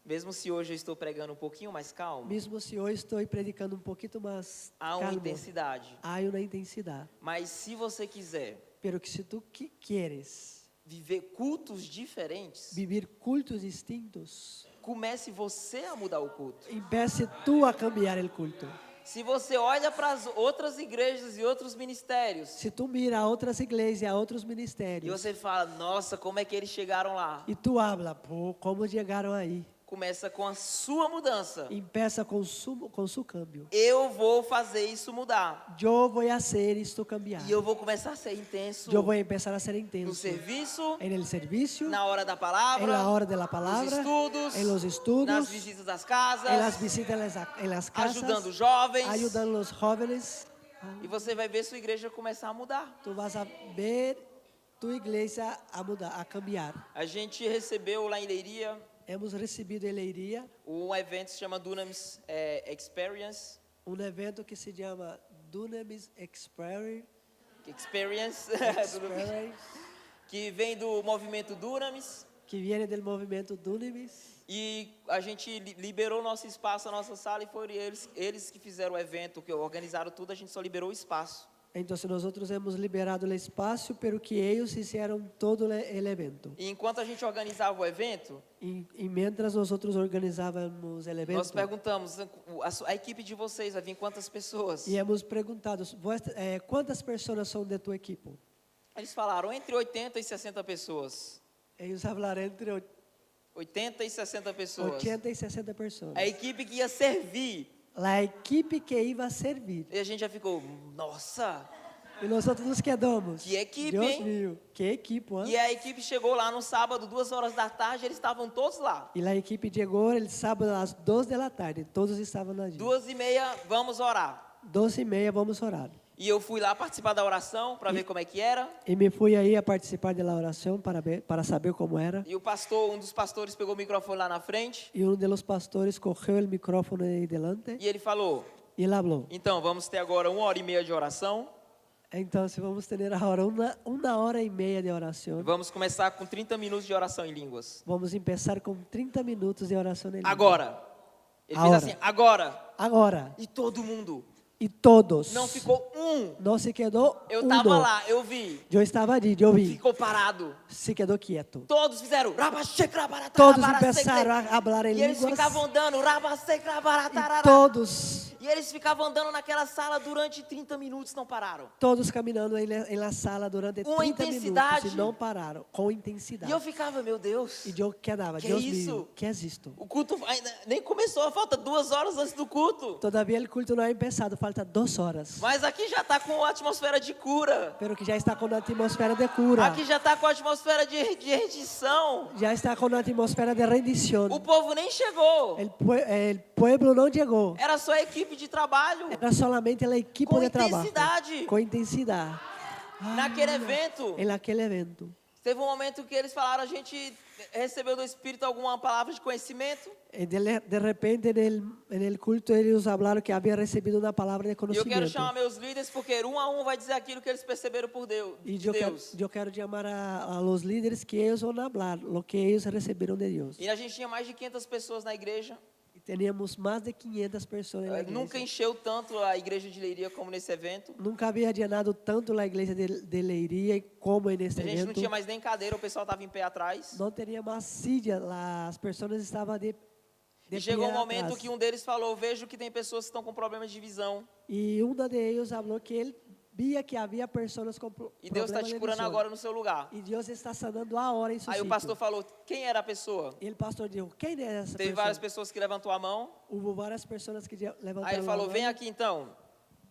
mesmo se hoje eu estou pregando um pouquinho mais calmo, mesmo se hoje estou predicando um pouquinho mais há uma calmo, intensidade. há uma intensidade. Mas se você quiser Pero que se tu queres viver cultos diferentes, vivir cultos distintos, comece você a mudar o culto. empiece tu a cambiar o culto. Se você olha para as outras igrejas e outros ministérios Se tu mira a outras igrejas, a outros e ministérios, você fala, nossa, como é que eles chegaram lá? e tu habla, pô, como chegaram aí? Começa com a sua mudança. Empieza com su câmbio. Eu vou fazer isso mudar. Eu vou fazer isto cambiar. E eu vou começar a ser intenso Eu vou começar a ser no intenso serviço, en el servicio, na hora da en palavra, la hora de la nos palabra, estudos, en los nas estudos, visitas das en las casas, visitas en las casas, ajudando jovens. ayudando a los jóvenes. E você vai ver sua igreja começar a mudar. Tu vas a ver tu igreja a mudar, a cambiar. A gente recebeu lá em Leiria Hemos recebido em Leiria evento que se chama Dunamis Experience. evento que se chama Dunamis Experience, Que vem do movimento Dunamis. que viene do movimento Dunamis. E a gente liberou nosso espaço, a nossa sala, e foram eles que fizeram o evento, que organizaram tudo, a gente só liberou o espaço. Então, nós hemos liberado o espaço, pero que eles fizeram todo o evento. E enquanto a gente organizava o evento, E mientras nós organizávamos o nós evento, perguntamos, a equipe de vocês vai vir quantas pessoas? e hemos perguntado, quantas pessoas são de tua equipe? Eles falaram entre 80 e 60 pessoas. Eles falaram entre 80 e 60 pessoas. 80 e 60 pessoas. A equipe que ia servir. A equipe que ia servir. E a gente já ficou, nossa! E nós nos quedamos. Que equipe, Deus hein? mío, que equipe, hein? E a equipe chegou lá no sábado, 2 horas da tarde, eles estavam todos lá. E a equipe chegou el sábado às 2 da tarde, todos estavam ali. 2h30, vamos orar. 2h30, vamos orar. E eu fui lá participar da oração para ver como é que era. E me fui aí a participar da oração para saber como era. E o pastor, um dos pastores pegou o microfone lá na frente. E um dos pastores cogiu o microfone aí delante E ele falou, e ele falou. então vamos ter agora 1h30 de oração. Então, vamos ter agora uma hora e meia de oração. Vamos começar com 30 minutos de oração em línguas. Vamos começar com 30 minutos de oração em língua. Agora. Ele Agora. fez assim, agora. Agora. E todo mundo. E todos. Não ficou um. Não se quedou Eu uno. estava lá, eu vi. Eu estava ali, eu vi. Ficou parado. Se quedou quieto. Todos fizeram. Todos começaram a falar em E eles línguas. ficavam andando. E todos, E eles ficavam andando naquela sala durante 30 minutos, não pararam. todos caminhando na sala durante Com 30 intensidade. minutos e não pararam. Com intensidade. E eu ficava, meu Deus. E eu quedava, Que Deus isso? mío, que é isto? O culto ainda nem começou, falta 2 horas antes do culto. Todavia o culto não é começado, falta 2 horas. Mas aqui já está com a atmosfera de cura. Pero que já está com a atmosfera de cura. Aqui já está com a atmosfera de rendição. Já está com a atmosfera de rendição. O povo nem chegou. El pueblo não chegou. Era só a equipe de trabalho. Era solamente a equipe Com de trabalho. intensidade. Com intensidade. Naquele evento. Em aquele evento. Teve um momento que eles falaram, a gente recebeu do Espírito alguma palavra de conhecimento. E de repente, no culto, eles falaram que havia recebido uma palavra de E eu conhecimento. quero chamar meus líderes, porque um a um vai dizer aquilo que eles perceberam por Deus. E de eu Deus. quero chamar a los líderes que eles vão falar o que eles receberam de Deus. E a gente tinha mais de 500 pessoas na igreja. E tínhamos mais de 500 pessoas na igreja. Nunca encheu tanto a igreja de Leiria como nesse evento. Nunca havia llenado tanto a igreja de Leiria como neste A gente evento. não tinha mais nem cadeira, o pessoal estava em pé atrás. Não tinha mais silla, as pessoas estavam de E chegou um pé momento atrás. que um deles falou, vejo que tem pessoas que estão com problemas de visão. E um deles falou que ele via que havia pessoas com E Deus está problemas te de curando visão. agora no seu lugar. E Deus está sanando a hora em seu Aí o sítio. pastor falou, quem era a pessoa? E o pastor disse, quem é essa Teve pessoa? várias pessoas que levantou a mão. Houve várias pessoas que levantaram Aí ele falou, a mão. vem aqui então.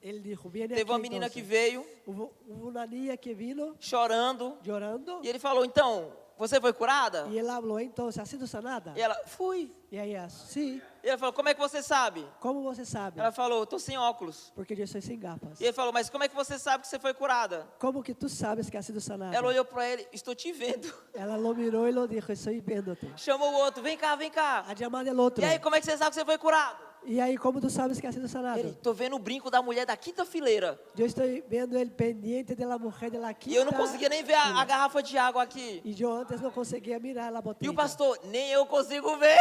Ele disse, vem Teve aqui, uma menina então. que veio Houve uma niña que vino chorando. chorando. E ele falou, então, você foi curada? E ele falou, então, ¿ha sido sanada? E ela, fui. E aí ela, sim. E ele falou, como é que você sabe? Como você sabe? Ela falou, estou sem óculos. Porque eu sou sem gafas. E ele falou, mas como é que você sabe que você foi curada? Como que tu sabes que ha sido sanada? Ela olhou para ele, estou te vendo. Ela lo mirou e lo dijo, estou vendo-te. Chamou o outro, vem cá, vem cá. A chamada del outro. E aí, como é que você sabe que você foi curado? E aí, como tu sabes que ha sido sanado? Ele, tô vendo o brinco da mulher da quinta fileira. Eu estou vendo ele pendiente da mulher de la quinta. E eu não conseguia nem ver a garrafa de água aqui. E eu antes não conseguia mirar a botella. E o pastor, nem eu consigo ver.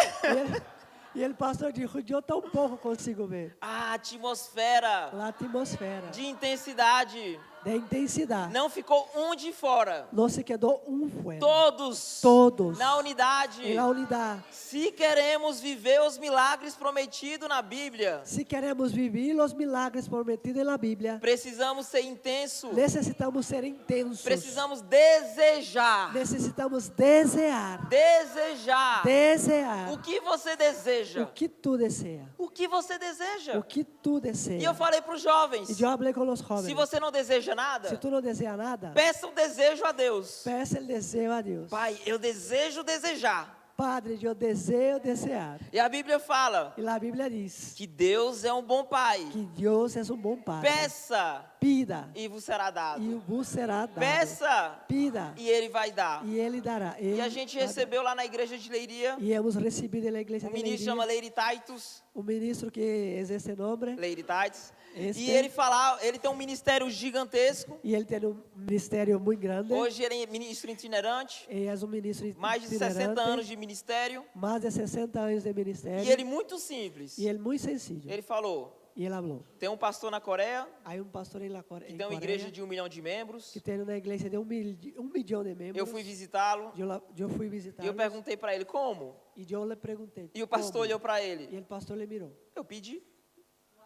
E o pastor disse, eu tampouco consigo ver. A atmosfera A atmosfera de intensidade. de intensidade. Não ficou um de fora. Não se quedou fora. Todos na unidade. Em la unidade. Se queremos viver os milagres prometidos na Bíblia, Se queremos viver os milagres prometidos na Bíblia, precisamos ser intensos. necessitamos ser intensos. Precisamos desejar. Necessitamos desejar. Desejar. Desejar. O que você deseja? O que tu deseja. O que você deseja? O que tu deseja. E eu falei para os jovens, E eu falei com os jovens. se você não deseja Se nada, tu não deseja nada, peça um desejo a Deus. peça o desejo a Deus. Pai, eu desejo desejar. Padre, eu desejo desejar. E a Bíblia fala E a Bíblia diz que Deus é um bom Pai. que Deus é um bom Pai. Peça Pida e vos será dado. e vos será dado. Peça Pida e Ele vai dar. e Ele dará. E a gente recebeu lá na igreja de Leiria, E hemos recebido na igreja um de ministro Leiria, chama Leiri Titus. um ministro que é esse nome. Leiri Titus. Este. E ele tem um ministério gigantesco. E ele tem um ministério muito grande. Hoje ele é ministro itinerante. Ele é um ministro Mais de 60 itinerante, anos de ministério. mais de 60 anos de ministério. E ele muito simples. E ele muito sencillo. Ele falou, Y él habló. Tem um pastor na Coreia Hay un pastor en que tem uma igreja de 1 milhão de membros. que tiene una iglesia de 1 millón de miembros. Eu fui visitá-lo Yo fui e eu visitarlos perguntei para ele como. y yo le pregunté. E o pastor ¿cómo? olhou para Y ele. el pastor le miró. Eu pedi.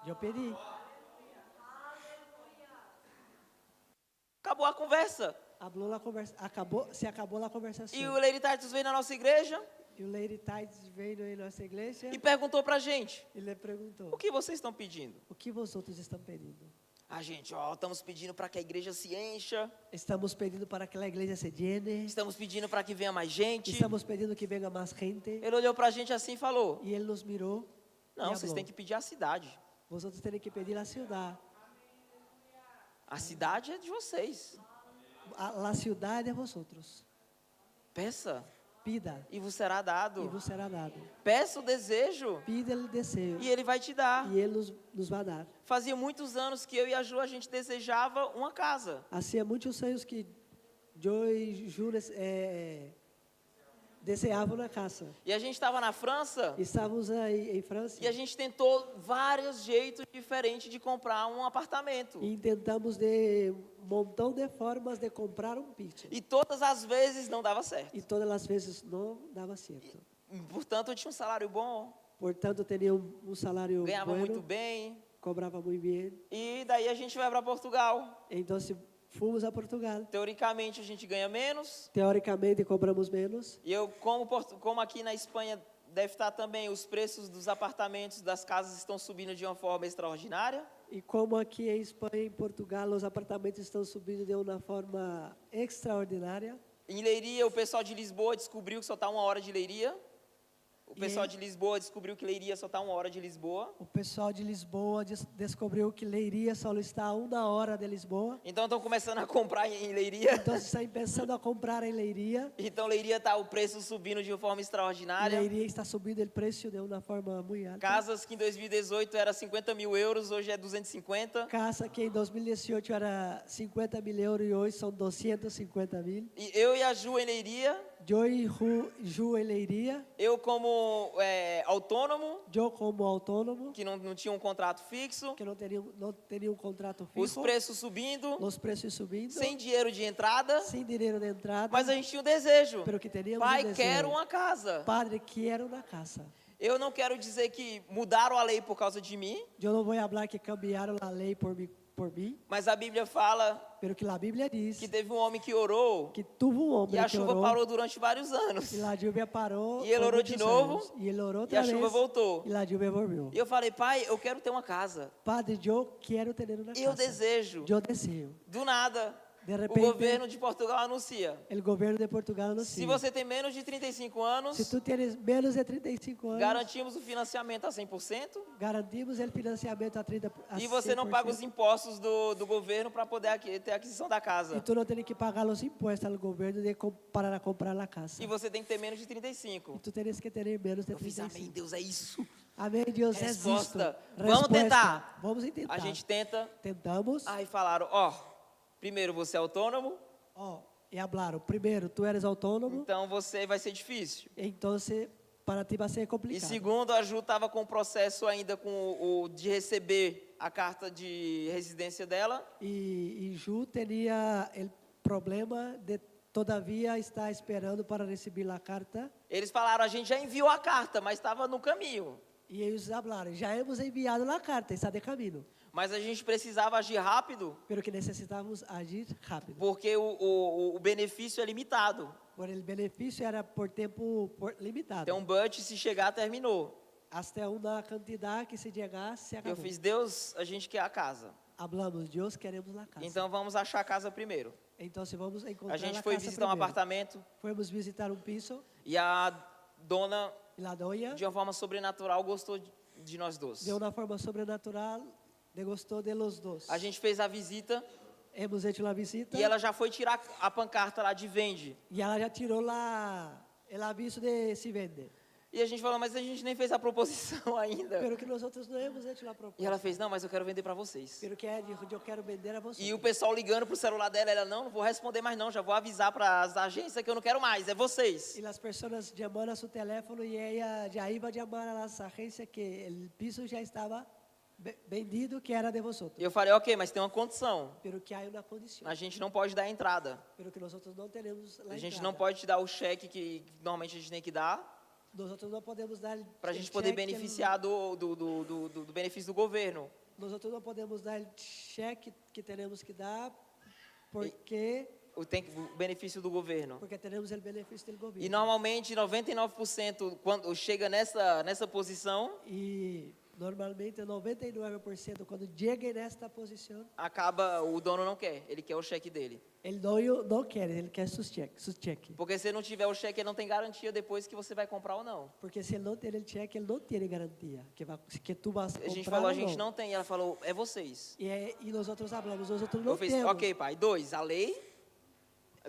Yo pedí. Acabou a conversa. Habló la conversa, se acabó la E conversación. o Lady Titus veio na nossa igreja Y el Lady Tides veio en nuestra iglesia e perguntou pra gente: y le preguntó, o que vocês estão pedindo? ¿o que vosotros están pedindo? A gente, estamos pedindo para que a igreja se encha, Estamos pedindo para que a igreja se llene. estamos pedindo para que venha mais gente. Estamos pedindo que venga más gente. Ele olhou pra gente assim e falou: Y él nos miró. não, y vocês habló, têm que pedir a cidade. vosotros tienen que pedir la ciudad. A cidade é de vocês. La ciudad de vosotros. Peça Pida e vos será y dado. vos será dado. Peça o desejo Pida el deseo e ele vai te dar. y él nos va a dar. Fazia muitos anos que eu e a Ju, a gente desejava uma casa. Hacía muchos años que yo y Jules deseaban una casa. E a gente estava na França Estávamos ahí en Francia e a gente tentou vários jeitos diferentes de comprar um apartamento. y intentamos de un montón de formas de comprar un piso. E todas as vezes não dava certo. Y todas las veces no daba cierto. Portanto, eu tinha um salário bom, Por tanto, tenía un salario ganhava bueno, muito bem. cobraba muy bien. E daí a gente vai para Portugal. Entonces, fuimos a Portugal. Teoricamente, a gente ganha menos. Teóricamente, cobramos menos. E eu, como aqui na Espanha deve estar também, os preços dos apartamentos, das casas estão subindo de uma forma extraordinária. Y como aquí en España y en Portugal los apartamentos están subiendo de una forma extraordinaria, Em Leiria, o pessoal de Lisboa descobriu que só está 1 hora de Leiria. O pessoal de Lisboa descobriu que Leiria só está 1 hora de Lisboa. o pessoal de Lisboa descobriu que Leiria só está a 1 hora de Lisboa. Então estão começando a comprar em Leiria. Então, estão pensando a comprar em Leiria. Então Leiria está o preço subindo de uma forma extraordinária. Leiria está subindo o preço de uma forma muito alta. Casas que em 2018 era 50 mil euros, hoje é 250. Casa que em 2018 era 50 mil euros e hoje são 250 mil. E eu e a Ju em Leiria, Eu e Ju em Leiria. eu como autônomo, Eu como autônomo, que não tinha um contrato fixo, que não teria um contrato os fixo. preços subindo, Os preços subindo. sem dinheiro de entrada, Sem dinheiro de entrada. mas a gente tinha um desejo. Pero que teníamos Pai, desejo. quero uma casa. Padre, quero uma casa. Eu não quero dizer que mudaram a lei por causa de mim, Eu não vou falar que cambiaram a lei por mim, mas a Bíblia fala pero que a Bíblia diz que teve um homem que orou que tuvo um e homem a que chuva orou, parou durante vários anos. e a lluvia parou E ele por orou de muitos novo, anos, e ele orou E outra a chuva vez, voltou. e a lluvia voltou. E eu falei, pai, eu quero ter uma casa. Padre, eu quero ter uma casa. Eu desejo. Eu desejo. Do nada, De o repente, governo de Portugal anuncia. o governo de Portugal anuncia. Se você tem menos de 35 anos, Se tu tens menos de 35 anos, garantimos o financiamento a 100% garantimos o financiamento a 30%. e você não paga os impostos do governo para poder ter a aquisição da E casa. tu não tens que pagar os impostos ao governo para comprar a casa. E você tem que ter menos de 35. E tu tens que ter menos de Eu fiz, amém, 35. Deus, é isso. Amém, Deus, é isto. Resposta. Vamos Resposta. tentar. Vamos tentar. A gente tenta. Tentamos. Aí falaram, primeiro você é autônomo, E falaram, primeiro, tu eres autônomo, então você vai ser difícil. então para ti vai ser E complicado. segundo, a Ju estava com o processo ainda de receber a carta de residência dela. E Ju tinha o problema de todavia estar esperando para receber a carta. Eles falaram, a gente já enviou a carta, mas estava no caminho. E eles falaram, já hemos enviado a carta, está de caminho. Mas a gente precisava agir rápido, Pero que necessitávamos agir rápido. porque o benefício é limitado. Por el benefício era por tempo limitado. Tem um budget, se chegar, terminou. Até uma quantidade que se chegasse, se Eu acabou. fiz, Deus, a gente quer a casa. Hablamos, Deus, queremos a casa. Então vamos achar a casa primeiro. Então, se vamos encontrar A gente a foi casa visitar um primeiro. apartamento Fomos visitar piso e a dona, e a dona, de uma forma sobrenatural, gostou de nós dois. de uma forma sobrenatural, gostou de los dois. A gente fez a visita Hemos hecho a visita e ela já foi tirar a pancarta lá de vende. e ela já tirou lá o aviso de se vende. E a gente falou, mas a gente nem fez a proposição ainda. Pero que nós outros não hemos hecho a proposta. E ela fez, não, mas eu quero vender para vocês. Pero que eu quero vender a vocês. E o pessoal ligando pro celular dela, ela, não vou responder mais não, já vou avisar para as agências que eu não quero mais, é vocês. E as pessoas chamando a seu telefone e ela já ia chamar a las agências que o piso já estava vendido que era de E vosotros. eu falei, ok, mas tem uma condição. Pero que hay una condición. A gente não pode dar a entrada. Pero que nosotros no tenemos la A gente entrada. não pode te dar o cheque que normalmente a gente tem que dar Nosotros no podemos dar para a el gente poder cheque, beneficiar do benefício do governo. nosotros no podemos dar el cheque que tenemos que dar porque, O benefício do governo. porque tenemos el beneficio del E gobierno. normalmente 99% quando chega nessa posição, Y normalmente 99% cuando llegue en esta posición, acaba o dono não quer, ele quer o cheque dele. el dueño no quiere, él quiere sus cheques. Porque se não tiver o cheque, ele não tem garantia depois que você vai comprar ou não. Porque si él no tiene el cheque, él no tiene garantía que tú vas a A gente comprar falou, a o gente no. não tem. E ela falou, é vocês. Y nosotros hablamos, nosotros Eu no fiz, tenemos. ok, pai, 2, a lei.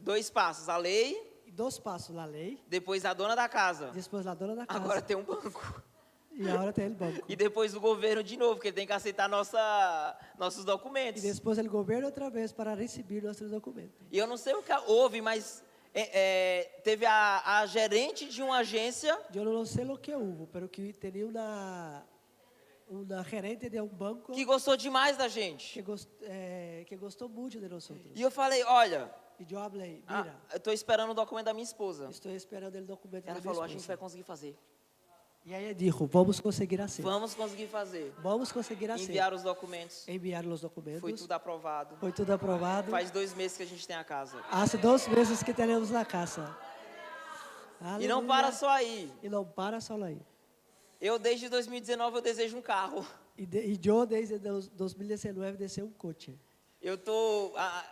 2 passos, a lei. Y 2 pasos, la ley, Depois a dona da casa. después la dona da casa Agora tem um banco. y ahora tem el banco. E depois o governo de novo, porque ele tem que aceitar nossos Y documentos. después el gobierno otra vez para recibir nuestros documentos. E eu não sei o que houve, mas teve a gerente de uma agência Yo no sé lo que hubo, pero que tenía una gerente de un banco que gostou demais da gente. que gostó mucho de nosotros. E eu falei, olha, Y yo hablé, mira, eu estou esperando o documento da minha esposa. estoy esperando el documento Ela de mi falou, a gente vai esposa. conseguir fazer. Y ella dijo, vamos a conseguir hacer. Vamos conseguir fazer. Vamos a conseguir hacer. Enviar os documentos. Enviar los documentos. Foi tudo aprovado. Foi tudo aprovado. Faz 2 meses que a gente tem a casa. Hace 2 meses que tenemos la casa. E não Aleluya. para só aí. Y no para solo ahí. Eu, desde 2019, eu desejo um carro. Y yo desde 2019 deseo un coche. Eu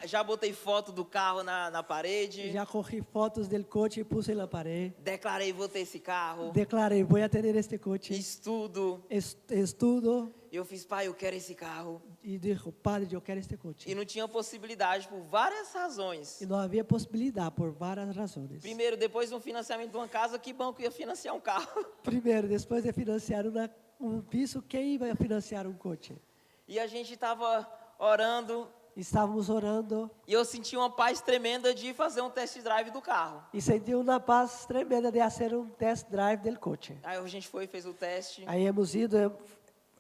já botei foto do carro na parede. Ya cogí fotos del coche y puse en la pared. Declarei, vou ter esse carro. Declaré, voy a tener este coche. Estudo. Estudo. Eu fiz, pai, eu quero esse carro. Y dijo, padre, yo quiero este coche. E não tinha possibilidade por várias razões. Y no había posibilidad por varias razones. Primeiro, depois de um financiamento de uma casa, que banco ia financiar um carro? Primero, después de financiar un piso, ¿quién iba a financiar un coche? E a gente estava orando Estávamos orando e eu senti uma paz tremenda de fazer um test drive do carro. y sentí una paz tremenda de hacer un test drive del coche. Aí a gente foi e fez o teste. Ahí hemos ido,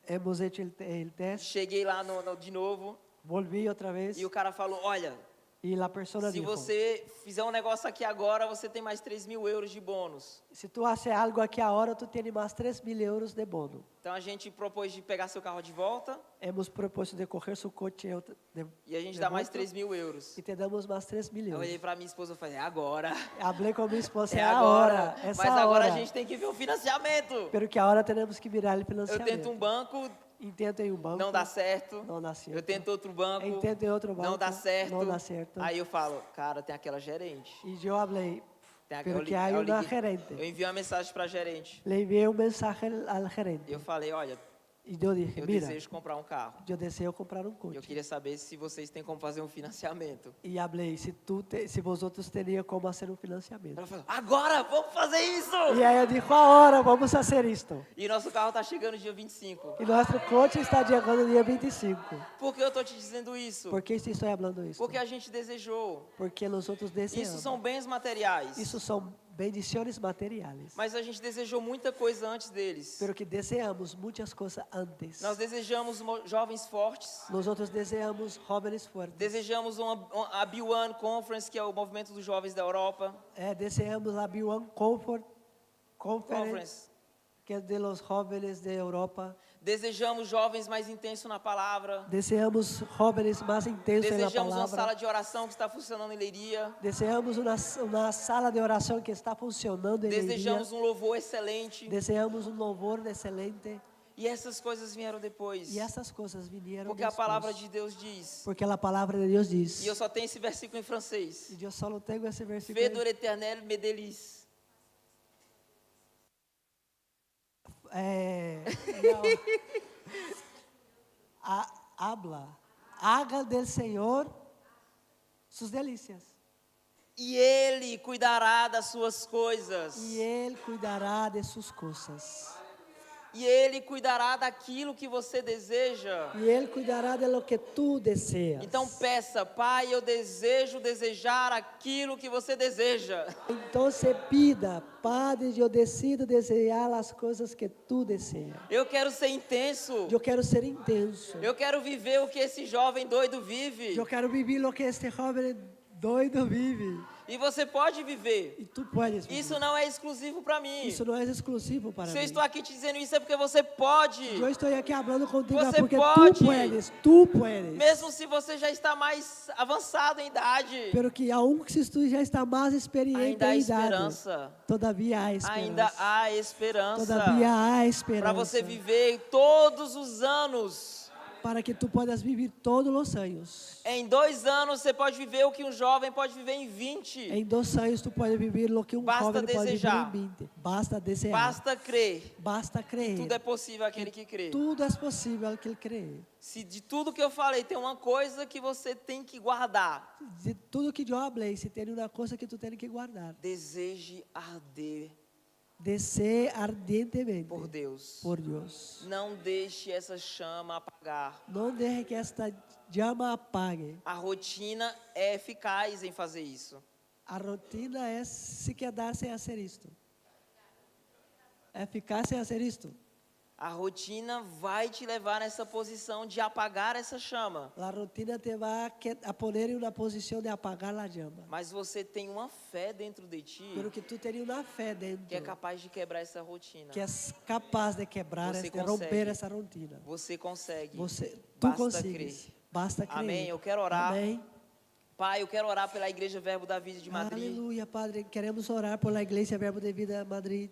hemos hecho el test, Cheguei lá de novo volví otra vez e o cara falou, olha, y la persona se dijo, você fizer um negócio aqui agora, você tem mais 3.000 euros de bônus. si tú haces algo aquí ahora, tú tienes más 3.000 euros de bono. Então a gente propôs de pegar seu carro de volta Hemos propuesto de coger su coche e a gente de dá mais volta 3.000 euros. y te damos más 3.000 Eu olhei euros. pra minha esposa e falei, é agora. Hablé con mi esposa, É es agora. ahora, es Mas agora ahora. a gente tem que ver o financiamento. Pero que ahora tenemos que mirar el Eu tento um financiamiento. banco, Intento en un banco, não dá certo. no da Eu certo. tento outro banco, Intento en otro banco, não dá certo. no da certo. Aí eu falo, cara, tem aquela gerente. Y yo hablé, Tem pero que hay una gerente. Eu enviei uma mensagem pra gerente. Le envié un mensaje al gerente. Eu falei, olha, Y yo dije, eu mira, desejo comprar um carro. yo deseo comprar un Eu coche. queria saber se vocês têm como fazer um financiamento. Y hablé, si vosotros tenían cómo hacer un financiamiento. Ela falou, agora, vamos fazer isso! Y ella dijo, ahora vamos a hacer esto. E nosso carro tá chegando dia 25. Y nuestro coche está llegando el día 25. Por que eu tô te dizendo isso? ¿Por qué te estoy hablando esto? Porque a gente desejou. Porque nosotros Isso deseamos. são bens materiais. Isso son bendiciones materiales. Mas a gente desejou muita coisa antes deles. Pero que deseamos muchas cosas antes. Nós desejamos jovens fortes. Nosotros deseamos jóvenes fuertes. Desejamos a B1 Conference, que é o movimento dos jovens da Europa. Deseamos a B1 Conference, que es de los jóvenes de Europa. Desejamos jovens mais intensos na palavra. Deseamos jóvenes más intensos en la Desejamos uma palabra. sala de oração que está funcionando em Leiria. Deseamos una sala de oración que está funcionando en Desejamos Leiria. um louvor excelente. Deseamos un louvor excelente. E essas coisas vieram depois. Y esas cosas vinieron Porque a después. palavra de Deus diz. Porque la palabra de Dios dice. E eu só tenho esse versículo em francês. Y yo solo tengo ese versículo. Fedor éternel me délice. No. Habla. Haga del Señor sus delicias. E Ele cuidará das suas coisas. Y Él cuidará de sus cosas. E Ele cuidará daquilo que você deseja. y Él cuidará de lo que tú deseas. Então peça, Pai, eu desejo desejar aquilo que você deseja. Entonces pida, Padre, yo decido desear las cosas que tú deseas. Eu quero ser intenso. Yo quiero ser intenso. Eu quero viver o que esse jovem doido vive. Yo quiero vivir lo que este joven doido vive. E você pode viver. Y tú puedes vivir. Isso não é exclusivo para mim. Isso não é exclusivo para Se eu mim. estou aqui te dizendo isso é porque você pode. Eu estou aqui falando contigo Você porque pode. tu puedes. Mesmo se você já está mais avançado em idade. Pero que aun se tu já está mais experiente Ainda há em idade, esperança. todavia há esperança. Ainda há esperança. Todavia há esperança. Para você viver todos os anos. Para que tu possas viver todos os anos. Em 2 anos você pode viver o que um jovem pode viver em 20. Em 2 anos tu pode viver o que Basta jovem desejar. pode viver em 20. Basta desejar. Basta crer. Basta crer. Tudo é possível aquele que crê. Tudo é possível aquele que crê. Se de tudo que eu falei tem uma coisa que você tem que guardar. De tudo que eu falei, se tem uma coisa que tu tem que guardar. Deseje arder Deseje ardentemente por Deus. por Deus. Não deixe essa chama apagar. Não deixe que esta llama apague. A rotina é eficaz em fazer isso. A rotina é se quedar sem fazer isto. É ficar sem fazer isto. A rotina vai te levar nessa posição de apagar essa chama. A rotina te vai a poner em uma posição de apagar a chama. Mas você tem uma fé dentro de ti Pero que tu tenha uma fé dentro. que é capaz de quebrar essa rotina. Que é capaz de quebrar, Você de consegue. romper essa rotina. Você consegue. Tu Basta consegues. crer. Basta crer. Amém. Eu quero orar. Amém. Pai, eu quero orar pela Igreja Verbo da Vida de Madrid. Aleluia, Padre. Queremos orar por la Igreja Verbo de Vida Madrid.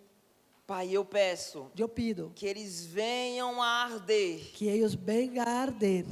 Pai, eu peço Eu pido que eles venham a arder que eles venham a arder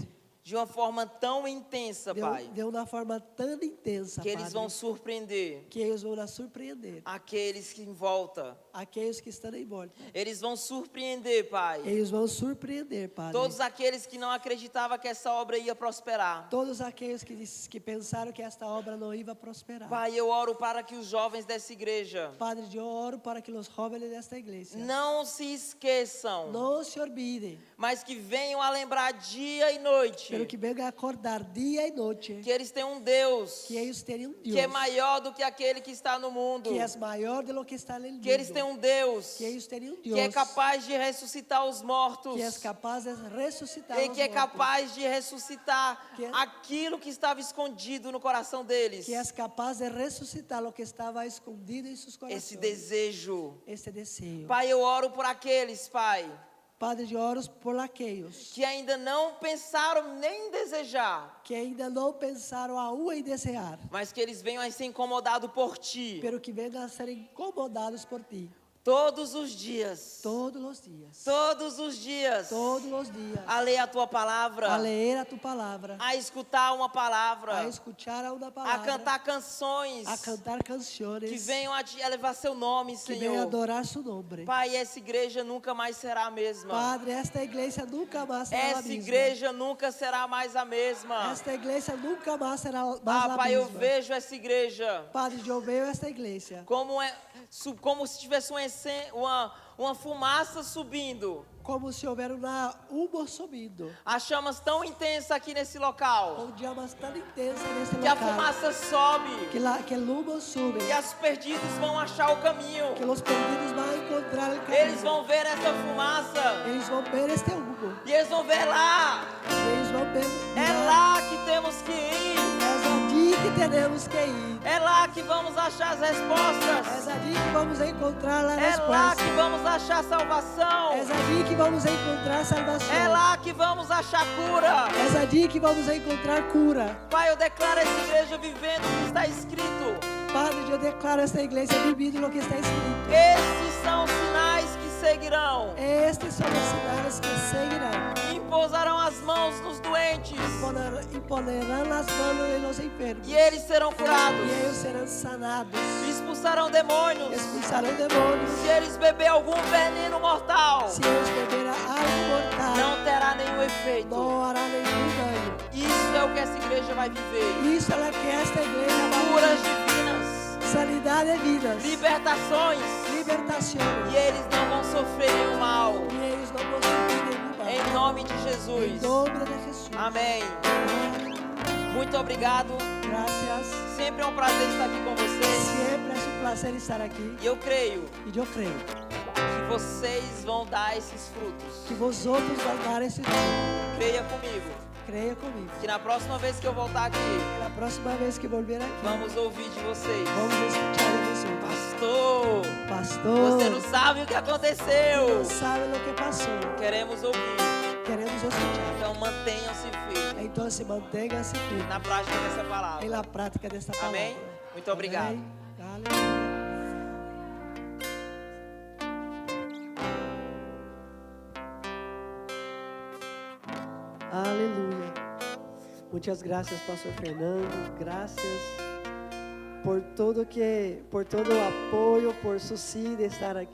de uma forma tão intensa, Pai, de uma forma tão intensa, que eles Padre, vão surpreender que eles vão surpreender aqueles que em volta. aqueles que estão em volta. Eles vão surpreender, Pai, Eles vão surpreender, Padre. todos aqueles que não acreditavam que essa obra ia prosperar. Todos aqueles que pensaram que esta obra não ia prosperar. Pai, eu oro para que os jovens dessa igreja Padre, eu oro para que os jovens desta igreja não se esqueçam, não se olvidem, mas que venham a lembrar dia e noite pero que venham a acordar dia e noite, que eles têm um Deus que eles tenham um Deus que é maior do que aquele que está no mundo, que é maior do que está no mundo, que eles têm um Deus que eles tenham um Deus que é capaz de ressuscitar os mortos, que é capaz de ressuscitar e os que é mortos, capaz de ressuscitar Que é- aquilo que estava escondido no coração deles. que é capaz de ressuscitar o que estava escondido em seus corações. Esse desejo. Este desejo. Pai, eu oro por aqueles, Pai, Padre, eu oro por aqueles que ainda não pensaram nem em desejar, que ainda não pensaram aún em desejar, mas que eles venham a ser incomodados por Ti. pero que venham a ser incomodados por Ti. Todos os dias. Todos os dias. Todos os dias. Todos os dias. A ler a Tua palavra. A ler a Tu palavra. A escutar uma palavra. A escutar uma A palavra. cantar canções. A cantar canções. Que venham a te elevar seu nome, que venham Senhor. adorar Su nome. Pai, essa igreja nunca mais será a mesma. Padre, esta igreja nunca mais será a Essa mesma. igreja nunca será mais a mesma. Esta igreja nunca mais será mais Ah, a Pai, eu mesma. vejo essa igreja Padre, eu vejo esta igreja como se tivesse uma fumaça subindo. como se houver uma humo subindo, As chamas tão intensas aqui nesse local. com chamas tão intensas nesse Que a local, fumaça sobe. que o humo sube, E os perdidos vão achar o caminho. que os perdidos vão encontrar o caminho. Eles vão ver essa fumaça. Eles vão ver este humo, E eles vão ver lá. eles vão ver. É lá que temos que ir. É ali que temos que ir. É lá que vamos achar as respostas. É ali que vamos encontrar a É lá resposta. que vamos achar salvação. É ali que vamos encontrar salvação. É lá que vamos achar cura. É ali que vamos encontrar cura. Pai, eu declaro essa igreja vivendo o que está escrito. Padre, eu declaro esta igreja vivendo o que está escrito. Esses são os sinais que seguirão. Estes são os sinais que seguirão. Imposarão as mãos nos doentes. Imponerão as mãos nos enfermos. E eles serão curados. E eles serão sanados. Expulsarão demônios. Expulsarão demônios. Se eles beber algum veneno mortal, Se eles beberem algo mortal, não terá nenhum efeito. não hará nenhum dano. Isso é o que essa igreja vai viver. Isso é que esta igreja vai Curas viver. divinas, Sanidade de vidas. libertações. Libertações. E eles não vão sofrer nenhum mal. E eles nome de En Jesus. nombre de Jesús. Amém. Muito obrigado. Gracias. Sempre é um prazer estar aqui com vocês. Siempre es un placer estar aquí. E eu creio Y yo creo que vocês vão dar esses frutos. que vosotros van a dar ese fruto. Creia comigo. Creia conmigo. Que na próxima vez que eu voltar aqui, La próxima vez que volver aquí, vamos ouvir de vocês. vamos a escuchar de vosotros. Pastor, Pastor, você não sabe o que aconteceu. no sabe lo que pasó. Queremos ouvir. Queremos escuchar. Então mantenham-se firmes Entonces manténgase firme na prática dessa en palavra. la práctica de esta palabra. Amém? Muito obrigado. Amén. Aleluya. Aleluya. Muchas gracias, Pastor Fernando. Gracias por todo o apoio, por su sí de estar aqui.